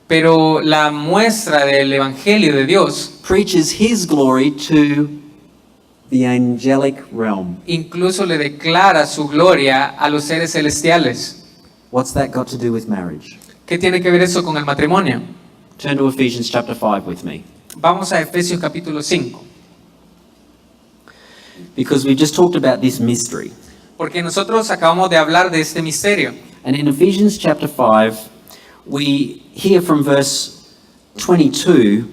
pero la muestra del evangelio de Dios preaches his glory to the angelic realm. incluso le declara su gloria a los seres celestiales. What's that got to do with marriage? ¿Qué tiene que ver eso con el matrimonio? Turn to Ephesians chapter 5 with me. Vamos a Efesios capítulo 5. because we've just talked about this mystery. Porque nosotros acabamos de hablar de este misterio. And in Ephesians chapter 5, we hear from verse 22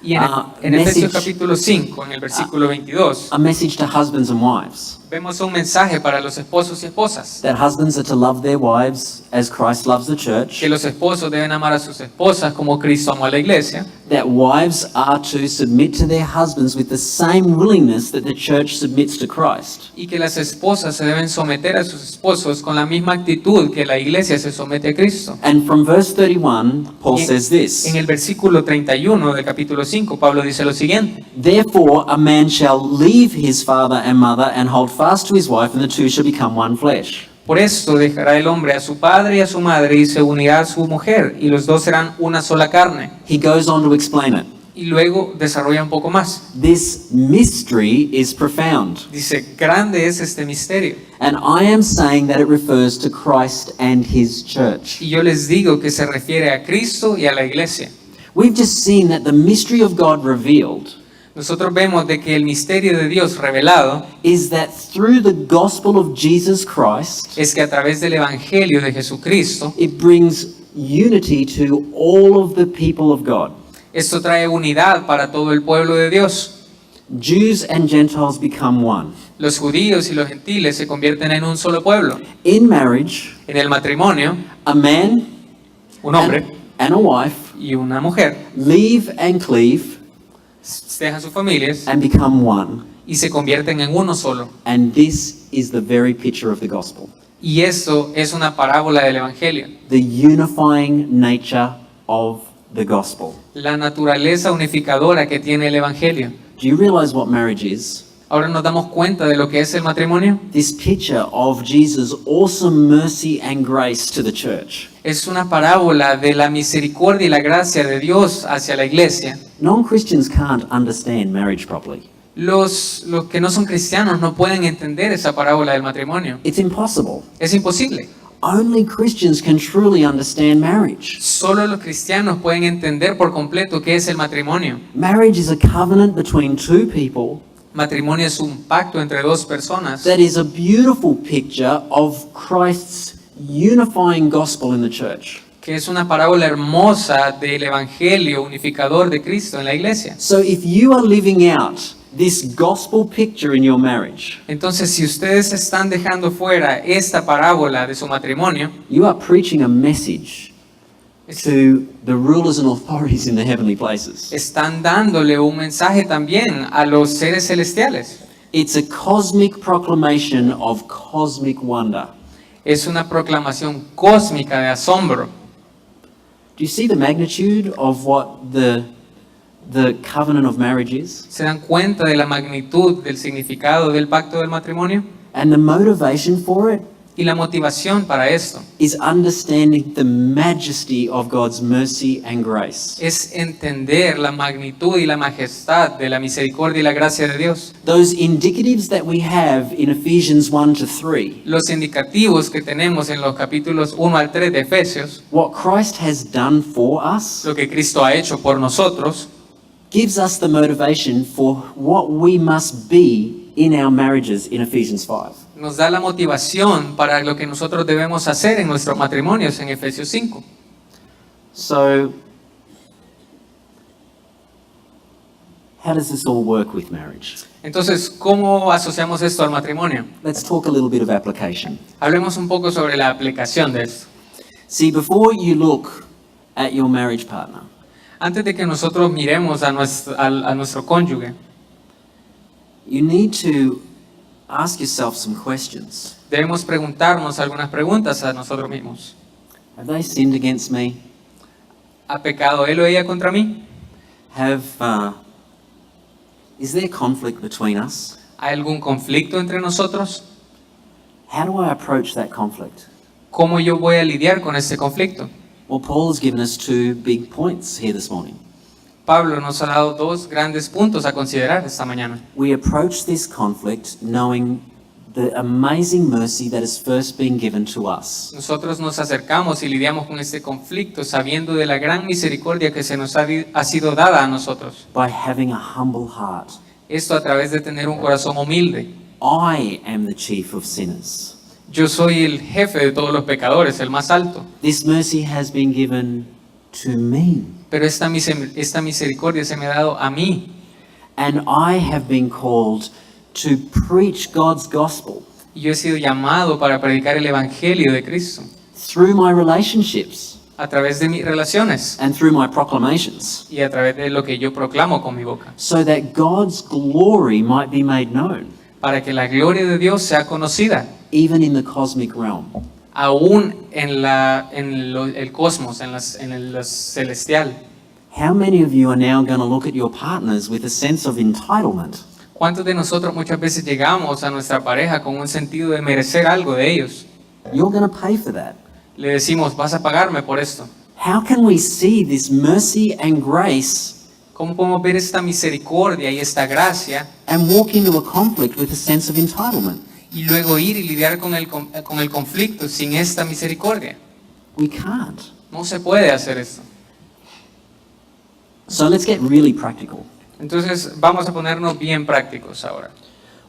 Y en Efesios capítulo 5, en el versículo 22, a message to husbands and wives. vemos un mensaje para los esposos y esposas. That husbands are to love their wives as Christ loves the church. Que los esposos deben amar a sus esposas como Cristo amó a la iglesia. That wives are to submit to their husbands with the same willingness that the church submits to Christ. Y que las esposas se deben someter a sus esposos con la misma actitud que la iglesia se somete a Cristo. And from verse 31, Paul Y says this. en el versículo 31 del capítulo 5, Pablo dice lo siguiente. Therefore a man shall leave his father and mother and hold fast to his wife, and the two shall become one flesh. Por esto dejará el hombre a su padre y a su madre y se unirá a su mujer, y los dos serán una sola carne. He goes on to explain it. Y luego desarrolla un poco más. This mystery is profound. Dice, grande es este misterio. And I am saying that it refers to Christ and his church. Y yo les digo que se refiere a Cristo y a la iglesia. We've just seen that the mystery of God revealed Nosotros vemos de que el misterio de Dios revelado is that through the gospel of Jesus Christ, es que a través del evangelio de Jesucristo, it brings unity to all of the people of God. esto trae unidad para todo el pueblo de Dios. Jews and Gentiles become one. Los judíos y los gentiles se convierten en un solo pueblo. In marriage, En el matrimonio, a man un hombre and a wife y una mujer leave and cleave dejan sus familias and become one. y se convierten en uno solo. And this is the very picture of the gospel. Y esto es una parábola del evangelio. The unifying nature of the gospel. La naturaleza unificadora que tiene el evangelio. Do you realize what marriage is? Ahora nos damos cuenta de lo que es el matrimonio. This picture of Jesus' awesome mercy and grace to the church. Es una parábola de la misericordia y la gracia de Dios hacia la iglesia. Non-Christians can't understand marriage properly. Los que no son cristianos no pueden entender esa parábola del matrimonio. It's impossible. Es imposible. Only Christians can truly understand marriage. Solo los cristianos pueden entender por completo qué es el matrimonio. Marriage is a covenant between two people Matrimonio es un pacto entre dos personas that is a beautiful picture of Christ's unifying gospel in the church. que es una parábola hermosa del evangelio unificador de Cristo en la iglesia. So if you are living out this gospel picture in your marriage, Entonces, si ustedes están dejando fuera esta parábola de su matrimonio, you are preaching a message to the rulers and authorities in the heavenly places. están dándole un mensaje también a los seres celestiales. It's a cosmic proclamation of cosmic wonder. Es una proclamación cósmica de asombro. Do you see the magnitude of what the covenant of marriage is? ¿Se dan cuenta de la magnitud del significado del pacto del matrimonio? And the motivation for it Y la motivación para esto is understanding the majesty of God's mercy and grace. es entender la magnitud y la majestad de la misericordia y la gracia de Dios. Those indicatives that we have in Ephesians 1 to 3, Los indicativos que tenemos en los capítulos 1 al 3 de Efesios, what Christ has done for us, lo que Cristo ha hecho por nosotros, gives us the motivation for what we must be in our marriages in Ephesians 5. nos da la motivación para lo que nosotros debemos hacer en nuestros matrimonios en Efesios 5. So, how does this all work with marriage? Entonces, ¿cómo asociamos esto al matrimonio? Let's talk a little bit of application. Hablemos un poco sobre la aplicación de esto. See, before you look at your marriage partner, Antes de que nosotros miremos a nuestro cónyuge, you need to ask yourself some questions. debemos preguntarnos algunas preguntas a nosotros mismos. Have they sinned against me? ¿Ha pecado él o ella contra mí? Is there conflict between us? ¿Hay algún conflicto entre nosotros? How do I approach that conflict? ¿Cómo yo voy a lidiar con este conflicto? Well, Paul has given us two big points here this morning. Pablo nos ha dado dos grandes puntos a considerar esta mañana. We approach this conflict knowing the amazing mercy that has first been given to us. Nosotros nos acercamos y lidiamos con este conflicto sabiendo de la gran misericordia que se nos ha sido dada a nosotros, By having a humble heart. Esto a través de tener un corazón humilde. I am the chief of sinners. Yo soy el jefe de todos los pecadores, el más alto. This mercy has been given to me, Pero esta misericordia se me ha dado a mí. and I have been called to preach God's gospel Y yo he sido llamado para predicar el Evangelio de Cristo through my relationships a través de mis relaciones and through my proclamations, y a través de lo que yo proclamo con mi boca, so that God's glory might be made known, para que la gloria de Dios sea conocida, even in the cosmic realm. aún en el cosmos, en el celestial. How many of you are now going to look at your partners with a sense of entitlement? ¿Cuántos de nosotros muchas veces llegamos a nuestra pareja con un sentido de merecer algo de ellos? You're going to pay for that. Le decimos, vas a pagarme por esto. How can we see this mercy and grace ¿Cómo podemos ver esta misericordia y esta gracia and walk into a conflict with a sense of entitlement? y luego ir y lidiar con el conflicto sin esta misericordia? We can't. No se puede hacer esto. So let's get really practical. Entonces vamos a ponernos bien prácticos ahora.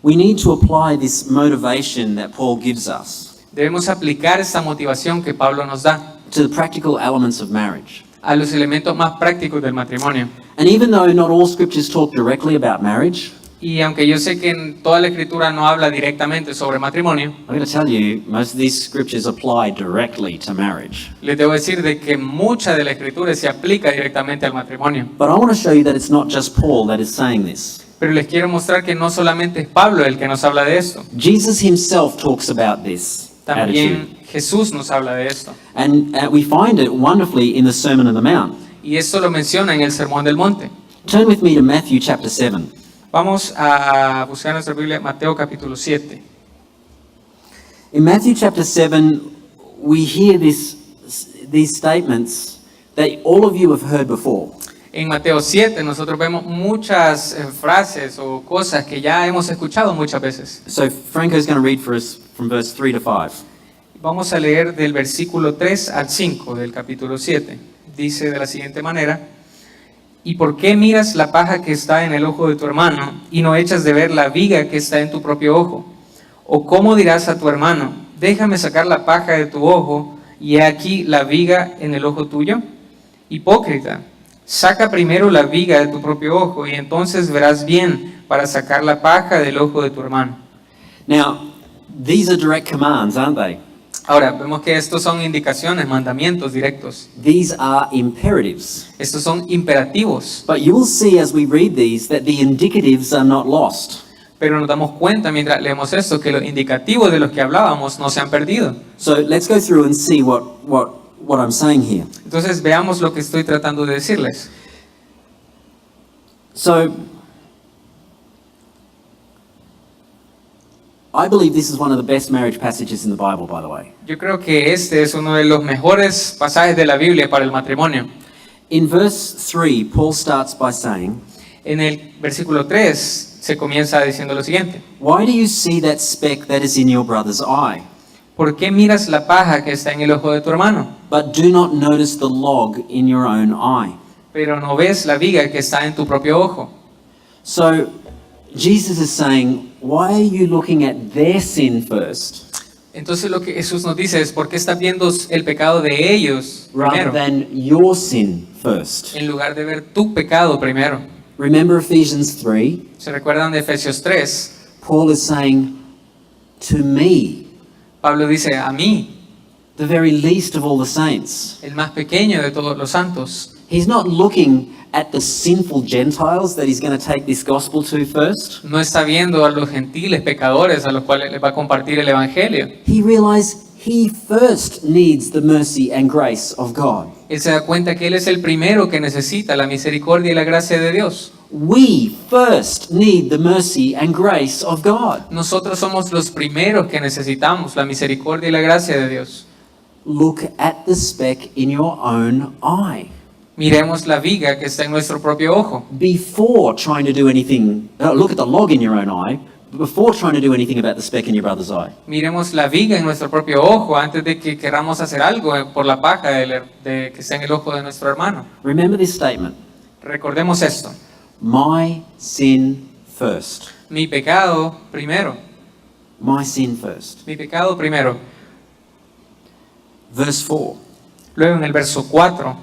We need to apply this motivation that Paul gives us Debemos aplicar esta motivación que Pablo nos da to the practical elements of marriage. a los elementos más prácticos del matrimonio. And even though not all scriptures talk directly about marriage, Y aunque yo sé que en toda la escritura no habla directamente sobre matrimonio, I'm going to tell you most of these scriptures apply directly to marriage. les debo decir de que mucha de la escritura se aplica directamente al matrimonio. But I want to show you that it's not just Paul that is saying this. Pero les quiero mostrar que no solamente es Pablo el que nos habla de esto, Jesus himself talks about this attitude. también Jesús nos habla de esto. And we find it wonderfully in the Sermon on the Mount. Y esto lo menciona en el Sermón del Monte. Turn with me to Matthew chapter 7. Vamos a buscar nuestra Biblia, Mateo capítulo 7. In Matthew chapter 7, we hear these statements that all of you have heard before. En Mateo 7 nosotros vemos muchas frases o cosas que ya hemos escuchado muchas veces. So Franco's going to read for us from verse 3 to 5. Vamos a leer del versículo 3 al 5 del capítulo 7. Dice de la siguiente manera: ¿Y por qué miras la paja que está en el ojo de tu hermano y no echas de ver la viga que está en tu propio ojo? ¿O cómo dirás a tu hermano, déjame sacar la paja de tu ojo y he aquí la viga en el ojo tuyo? Hipócrita, saca primero la viga de tu propio ojo y entonces verás bien para sacar la paja del ojo de tu hermano. Now, these are direct commands, aren't they? Ahora, vemos que estos son indicaciones, mandamientos directos. These are imperatives. Estos son imperativos. But you will see as we read these that the indicatives are not lost. Pero nos damos cuenta mientras leemos esto que los indicativos de los que hablábamos no se han perdido. So let's go through and see what I'm saying here. Entonces veamos lo que estoy tratando de decirles. So, I believe this is one of the best marriage passages in the Bible, by the way. Yo creo que este es uno de los mejores pasajes de la Biblia para el matrimonio. In verse 3, Paul starts by saying, En el versículo 3 se comienza diciendo lo siguiente: "Why do you see that speck that is in your brother's eye, ¿Por qué miras la paja que está en el ojo de tu hermano, but do not notice the log in your own eye?" pero no ves la viga que está en tu propio ojo? So, Jesus is saying, why are you looking at their sin first, Entonces lo que Jesús nos dice es: ¿por qué estás viendo el pecado de ellos rather primero, than your sin first? en lugar de ver tu pecado primero? Remember Ephesians 3? ¿Se recuerdan de Efesios 3? Paul is saying, to me, Pablo dice: a mí, the very least of all the saints. el más pequeño de todos los santos. He's not looking at the sinful Gentiles that he's going to take this gospel to first. No está viendo a los gentiles pecadores a los cuales les va a compartir el evangelio. He realized he first needs the mercy and grace of God. Él se da cuenta que él es el primero que necesita la misericordia y la gracia de Dios. We first need the mercy and grace of God. Nosotros somos los primeros que necesitamos la misericordia y la gracia de Dios. Look at the speck in your own eye Miremos la viga que está en nuestro propio ojo. before trying to do anything. Look at the log in your own eye before trying to do anything about the speck in your brother's eye. Miremos la viga en nuestro propio ojo antes de que queramos hacer algo por la paja que está en el ojo de nuestro hermano. Remember this statement. Recordemos esto: My sin first. Mi pecado primero. My sin first. Mi pecado primero. Verse 4. Luego en el verso 4.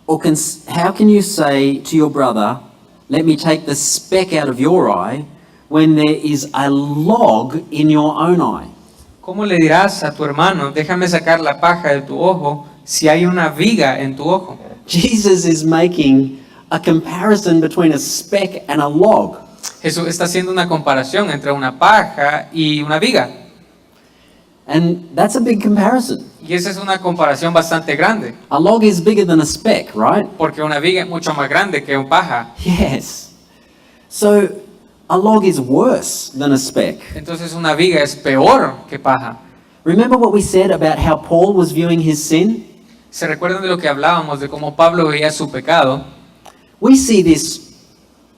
Or how can you say to your brother, let me take the speck out of your eye, when there is a log in your own eye? ¿Cómo le dirás a tu hermano, déjame sacar la paja de tu ojo, si hay una viga en tu ojo? Jesus is making a comparison between a speck and a log. Jesús está haciendo una comparación entre una paja y una viga. And that's a big comparison. Y esa es una comparación bastante grande, A log is bigger than a speck, right? porque una viga es mucho más grande que una paja. Yes. So a log is worse than a speck. Entonces una viga es peor que paja. Remember what we said about how Paul was viewing his sin? ¿Se recuerdan de lo que hablábamos, de cómo Pablo veía su pecado? We see this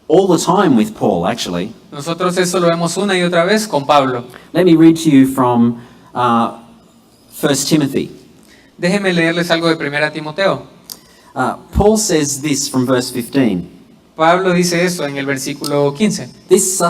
all the time with Paul, actually. Nosotros eso lo vemos una y otra vez con Pablo. Let me read to you from 1 Timothy. Déjenme leerles algo de 1 Timoteo. Paul says this from verse 15. Pablo dice eso en el versículo 15. This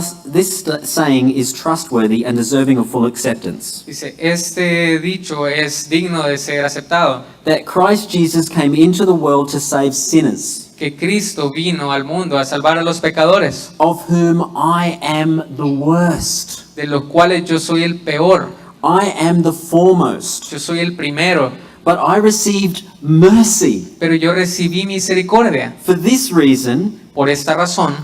saying is trustworthy and deserving of full acceptance. Dice, este dicho es digno de ser aceptado, That Christ Jesus came into the world to save sinners, que Cristo vino al mundo a salvar a los pecadores, of whom I am the worst. de los cuales yo soy el peor, I am the foremost. yo soy el primero, But I received mercy pero yo recibí misericordia. for this reason, Por esta razón,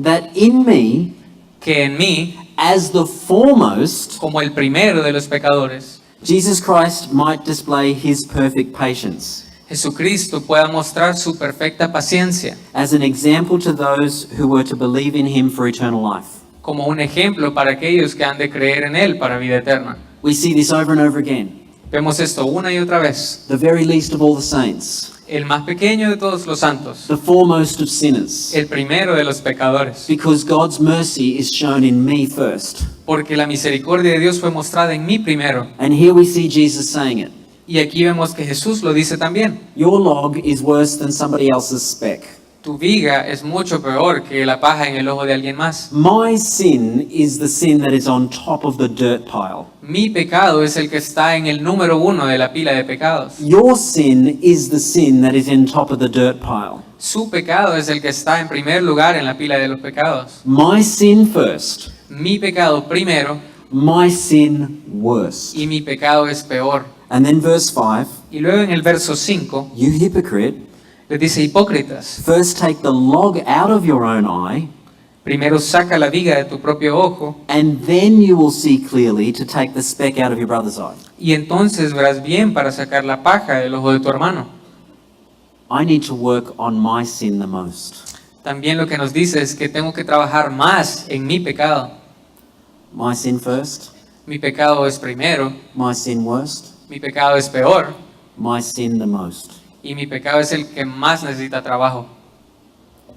that in me, que en mí, as the foremost, como el primero de los pecadores, Jesus Christ might display his perfect patience Jesucristo pueda mostrar su perfecta paciencia, as an example to those who were to believe in him for eternal life. como un ejemplo para aquellos que han de creer en Él para vida eterna. We see this over and over again. Vemos esto una y otra vez. The very least of all the saints, El más pequeño de todos los santos, the foremost of sinners, el primero de los pecadores, because God's mercy is shown in me first. porque la misericordia de Dios fue mostrada en mí primero. And here we see Jesus saying it. Y aquí vemos que Jesús lo dice también. Your log is worse than somebody else's speck. Tu viga es mucho peor que la paja en el ojo de alguien más. My sin is the sin that is on top of the dirt pile. Mi pecado es el que está en el número 1 de la pila de pecados. Your sin is the sin that is in top of the dirt pile. Su pecado es el que está en primer lugar en la pila de los pecados. My sin first, Mi pecado primero my sin worse. y mi pecado es peor. And then verse 5, Y luego en el verso 5 you hypocrite, les dice, hipócritas, first take the log out of your own eye, primero saca la viga de tu propio ojo and then you will see clearly to take the speck out of your brother's eye. y entonces verás bien para sacar la paja del ojo de tu hermano. I need to work on my sin the most. También lo que nos dice es que tengo que trabajar más en mi pecado. My sin first, Mi pecado es primero, my sin worst, mi pecado es peor my sin the most. y mi pecado es el que más necesita trabajo.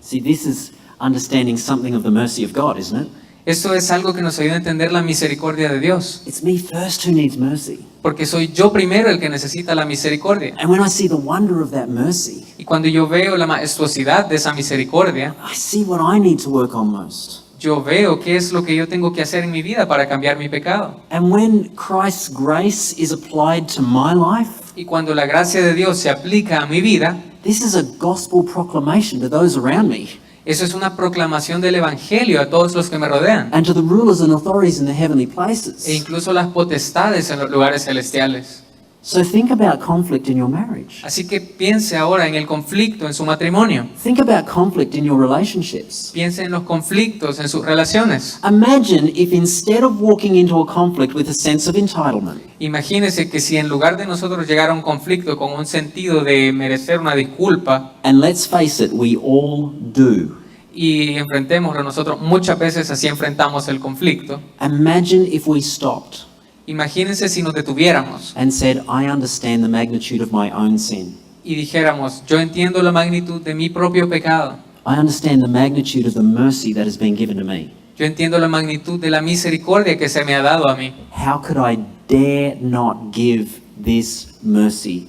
See, this is understanding something of the mercy of God, isn't it? Esto es algo que nos ayuda a entender la misericordia de Dios, It's me first who needs mercy. porque soy yo primero el que necesita la misericordia. And when I see the wonder of that mercy, Y cuando yo veo la majestuosidad de esa misericordia, I see what I need to work on most. yo veo qué es lo que yo tengo que hacer en mi vida para cambiar mi pecado. And when Christ's grace is applied to my life, Y cuando la gracia de Dios se aplica a mi vida, this is a gospel proclamation to those around me eso es una proclamación del Evangelio a todos los que me rodean, and to the rulers and authorities in the heavenly places. e incluso las potestades en los lugares celestiales. So think about conflict in your marriage. Así que piense ahora en el conflicto en su matrimonio. Think about conflict in your relationships. Piense en los conflictos en sus relaciones. Imagine if instead of walking into a conflict with a sense of entitlement, Imagínese que si en lugar de nosotros llegar a un conflicto con un sentido de merecer una disculpa, and let's face it, we all do. y enfrentémoslo nosotros, muchas veces así enfrentamos el conflicto. Imagine if we stopped Imagínense si nos detuviéramos and said, I understand the magnitude of my own sin. y dijéramos, yo entiendo la magnitud de mi propio pecado. I understand the magnitude of the mercy that has been given to me. Yo entiendo la magnitud de la misericordia que se me ha dado a mí. How could I dare not give this mercy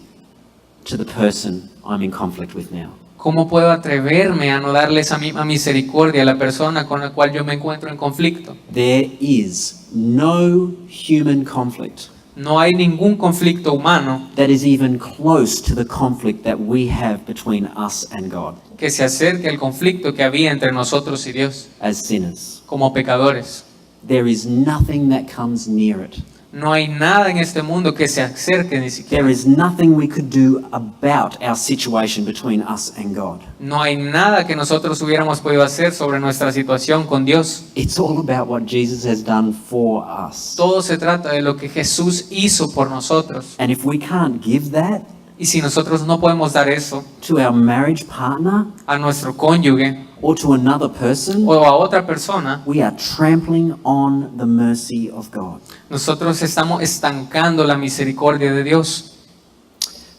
to the person I'm in conflict with now? ¿Cómo puedo atreverme a no darle esa misma misericordia a la persona con la cual yo me encuentro en conflicto? There is no human conflict No hay ningún conflicto humano that is even close to the conflict that we have between us and God que se acerque al conflicto que había entre nosotros y Dios as sinners. como pecadores. There is nothing that comes near it. No hay nada en este mundo que se acerque ni siquiera. There is nothing we could do about our situation between us and God. No hay nada que nosotros hubiéramos podido hacer sobre nuestra situación con Dios. It's all about what Jesus has done for us. Todo se trata de lo que Jesús hizo por nosotros. And if we can't give that Y si nosotros no podemos dar eso to our marriage partner a nuestro cónyuge or to another person, o a otra persona, we are trampling on the mercy of God. nosotros estamos estancando la misericordia de Dios.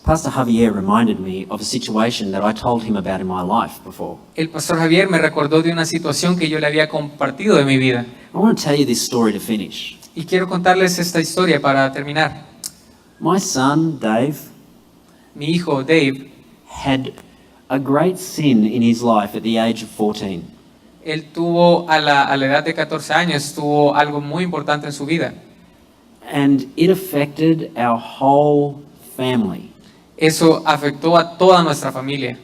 Pastor Javier reminded me of a situation that I told him about in my life before. El pastor Javier me recordó de una situación que yo le había compartido de mi vida. I want to tell you this story to finish. Y quiero contarles esta historia para terminar. My son, Dave, Mi hijo Dave, had a great sin in his life at the age of 14. él tuvo a la edad de 14 años, tuvo algo muy importante en su vida. And it affected our whole family. Eso afectó a toda nuestra familia.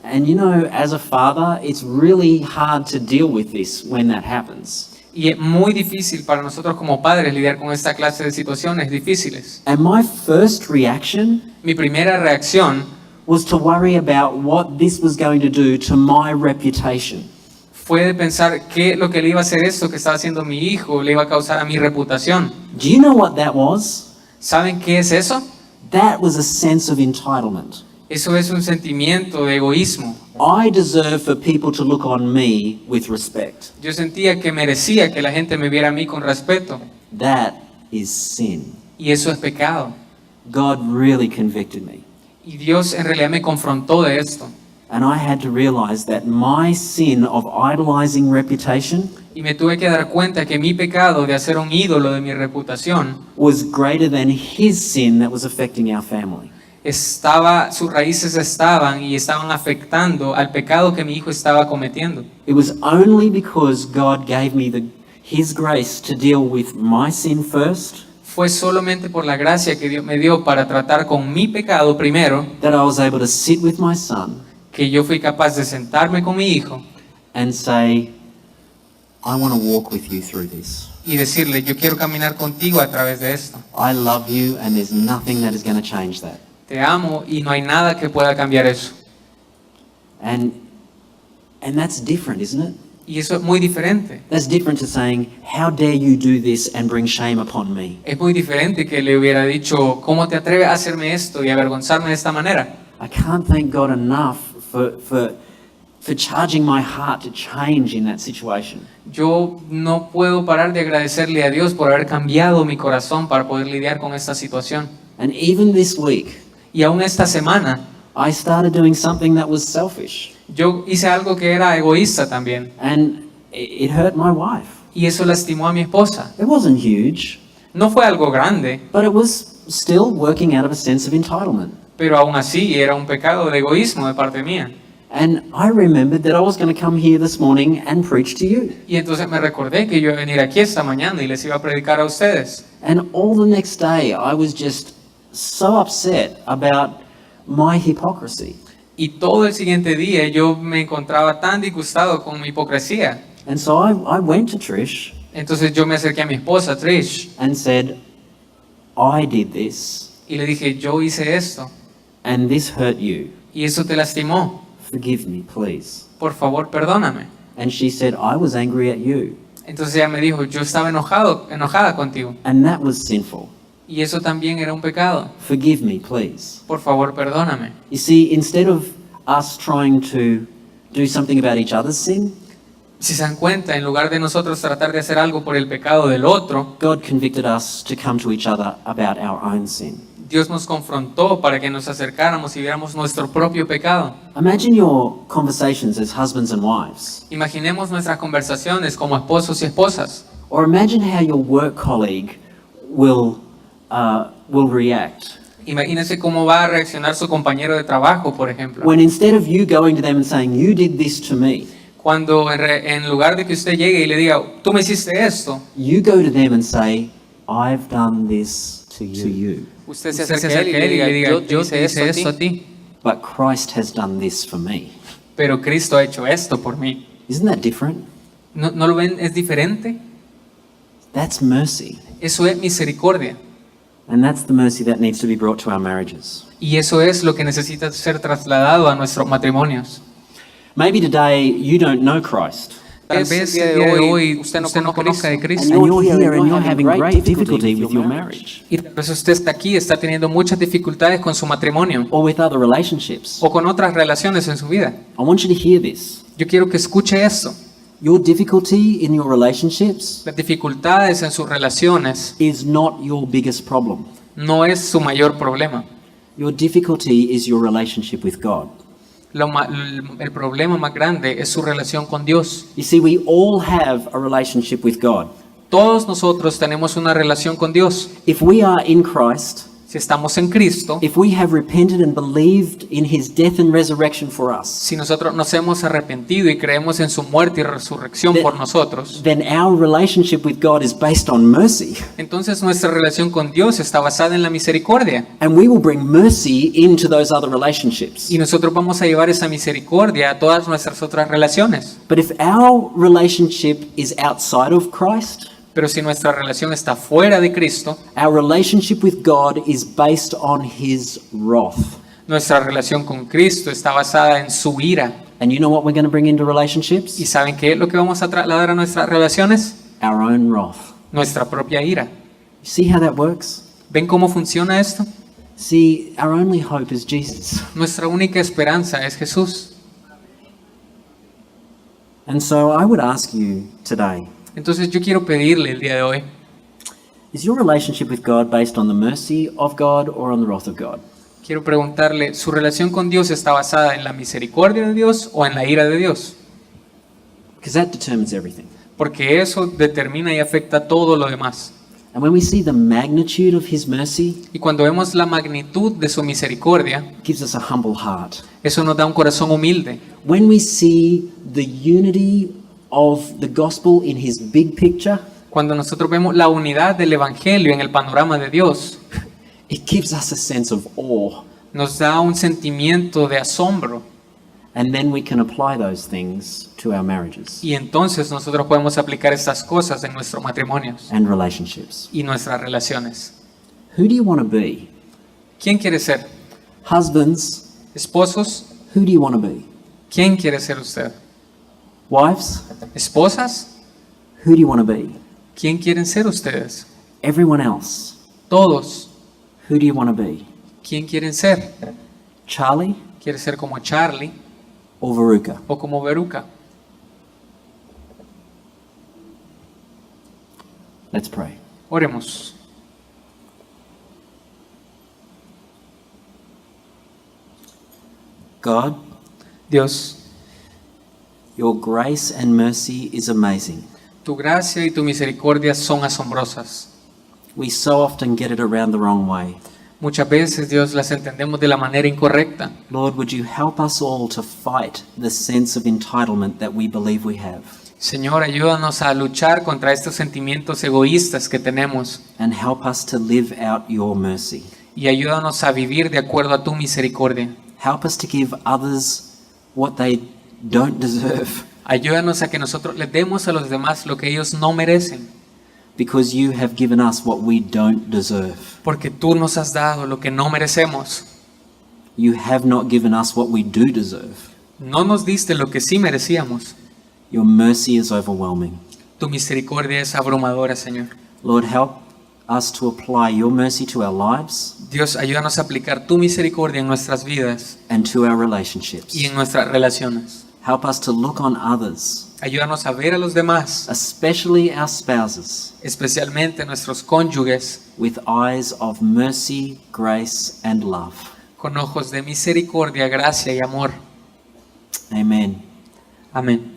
And you know, as a father, it's really hard to deal with this when that happens. Y es muy difícil para nosotros como padres lidiar con esta clase de situaciones difíciles. And my first reaction Mi primera reacción was to worry about what this was going to do to my reputation. fue de pensar que lo que le iba a hacer esto que estaba haciendo mi hijo le iba a causar a mi reputación. Do you know what that was? ¿Saben qué es eso? That was a sense of entitlement. Eso es un sentimiento de egoísmo. I deserve for people to look on me with respect. Yo sentía que merecía que la gente me viera a mí con respeto. That is sin. Y eso es pecado. God really convicted me. Y Dios en realidad me confrontó de esto. And I had to realize that my sin of idolizing reputation Y me tuve que dar cuenta que mi pecado de hacer un ídolo de mi reputación was greater than his sin that was affecting our family. sus raíces estaban afectando al pecado que mi hijo estaba cometiendo. It was only because God gave me his grace to deal with my sin first Fue solamente por la gracia que Dios me dio para tratar con mi pecado primero, that I was able to sit with my son que yo fui capaz de sentarme con mi hijo and say, I want to walk with you through this. y decirle, yo quiero caminar contigo a través de esto. I love you and there's nothing that is going to change that. Te amo y no hay nada que pueda cambiar eso. And that's different, isn't it? Y eso es muy diferente. That's different to saying, how dare you do this and bring shame upon me? Es muy diferente que le hubiera dicho, ¿cómo te atreves a hacerme esto y avergonzarme de esta manera? I can't thank God enough for charging my heart to change in that situation. Yo no puedo parar de agradecerle a Dios por haber cambiado mi corazón para poder lidiar con esta situación. And even this week, Y aún esta semana, I started doing something that was selfish. yo hice algo que era egoísta también. And it hurt my wife. Y eso lastimó a mi esposa. It wasn't huge, No fue algo grande, but it was still working out of a sense of entitlement. pero aún así era un pecado de egoísmo de parte mía. And I remembered that I was going to come here this morning and preach to you. Y entonces me recordé que yo iba a venir aquí esta mañana y les iba a predicar a ustedes. And all the next day, I was just so upset about my hypocrisy. Y todo el siguiente día yo me encontraba tan disgustado con mi hipocresía. And so I went to Trish Entonces yo me acerqué a mi esposa, Trish, and said, I did this, y le dije, yo hice esto, and this hurt you. y eso te lastimó. Forgive me, please. Por favor, perdóname. And she said, I was angry at you. Entonces ella me dijo, yo estaba enojada contigo. And that was sinful. Y eso también era un pecado. Forgive me, please. Por favor, perdóname. You see, instead of us trying to do something about each other's sin, Si se dan cuenta, en lugar de nosotros tratar de hacer algo por el pecado del otro, God convicted us to come to each other about our own sin. Dios nos confrontó para que nos acercáramos y viéramos nuestro propio pecado. Imagine your conversations as husbands and wives. Imaginemos nuestras conversaciones como esposos y esposas. Or imagine how your work colleague will react Imagínese cómo va a reaccionar su compañero de trabajo, por ejemplo. when instead of you going to them and saying, "You did this to me," Cuando en lugar de que usted llegue y le diga, tú me hiciste esto, you go to them and say, "I've done this to you. usted se acerca a él y le diga, yo te hice esto a ti, But Christ has done this for me." pero Cristo ha hecho esto por mí. Isn't that different? ¿No lo ven? ¿Es diferente? That's mercy. Eso es misericordia. And that's the mercy that needs to be brought to our marriages. Y eso es lo que necesita ser trasladado a nuestros matrimonios. Maybe today you don't know Christ. Tal vez el día de hoy usted no conozca de And Cristo. you're here and you're having great difficulty with your marriage Y tal vez usted está aquí, está teniendo muchas dificultades con su matrimonio or with other relationships. o con otras relaciones en su vida. I want you to hear this. Yo quiero que escuche esto. Your difficulty in your relationships Las dificultades en sus relaciones is not your biggest problem. no es su mayor problema. Your difficulty is your relationship with God. El problema más grande es su relación con Dios. You see, we all have a relationship with God. Todos nosotros tenemos una relación con Dios. If we are in Christ, Si estamos en Cristo, if we have repented and believed in his death and resurrection for us, si nosotros nos hemos arrepentido y creemos en su muerte y resurrección por nosotros, then our relationship with God is based on mercy. entonces nuestra relación con Dios está basada en la misericordia. And we will bring mercy into those other relationships. Y nosotros vamos a llevar esa misericordia a todas nuestras otras relaciones. But if our relationship is outside of Christ, Pero si nuestra relación está fuera de Cristo, our relationship with God is based on his wrath. nuestra relación con Cristo está basada en su ira. And you know what we're going to bring into ¿Y relationships? saben qué es lo que vamos a trasladar a nuestras relaciones? Our own wrath. Nuestra propia ira. You see how that works? ¿Ven cómo funciona esto? See, our only hope is Jesus. Nuestra única esperanza es Jesús. And so I would ask you today, Entonces yo quiero pedirle el día de hoy, is your relationship with God based on the mercy of God or on the wrath of God? quiero preguntarle, ¿su relación con Dios está basada en la misericordia de Dios o en la ira de Dios? Because that determines everything. Porque eso determina y afecta todo lo demás. And when we see the magnitude of his mercy, Y cuando vemos la magnitud de su misericordia, it gives us a humble heart. eso nos da un corazón humilde. When we see the unity of the gospel in his big picture, Cuando nosotros vemos la unidad del Evangelio en el panorama de Dios, it gives us a sense of awe. nos da un sentimiento de asombro. And then we can apply those things to our marriages Y entonces nosotros podemos aplicar estas cosas en nuestros matrimonios and relationships. y nuestras relaciones. Who do you want to be? ¿Quién quiere ser? Husbands, ¿Esposos? who do you want to be? ¿Quién quiere ser usted? Wives, ¿Esposas? who do you want to be? ¿Quién quieren ser ustedes? Everyone else, Todos. who do you want to be? ¿Quién quieren ser? Charlie ¿Quiere ser como Charlie or Veruca? o como Veruca? Let's pray. Oremos. God, Dios, your grace and mercy is amazing. tu gracia y tu misericordia son asombrosas. We so often get it around the wrong way. Muchas veces, Dios, las entendemos de la manera incorrecta. Lord, would you help us all to fight the sense of entitlement that we believe we have, Señor, ayúdanos a luchar contra estos sentimientos egoístas que tenemos and help us to live out your mercy. y ayúdanos a vivir de acuerdo a tu misericordia. Help us to give others what they don't deserve, Ayúdanos a que nosotros les demos a los demás lo que ellos no merecen, because you have given us what we don't deserve. porque tú nos has dado lo que no merecemos. You have not given us what we do deserve. No nos diste lo que sí merecíamos. Your mercy is overwhelming. Tu misericordia es abrumadora, Señor. Lord, help us to apply your mercy to our lives Dios, ayúdanos a aplicar tu misericordia en nuestras vidas and to our relationships. y en nuestras relaciones. Help us to look on others, Ayúdanos a ver a los demás, especially our spouses, especialmente nuestros cónyuges, with eyes of mercy, grace, and love. con ojos de misericordia, gracia y amor. Amen. Amén.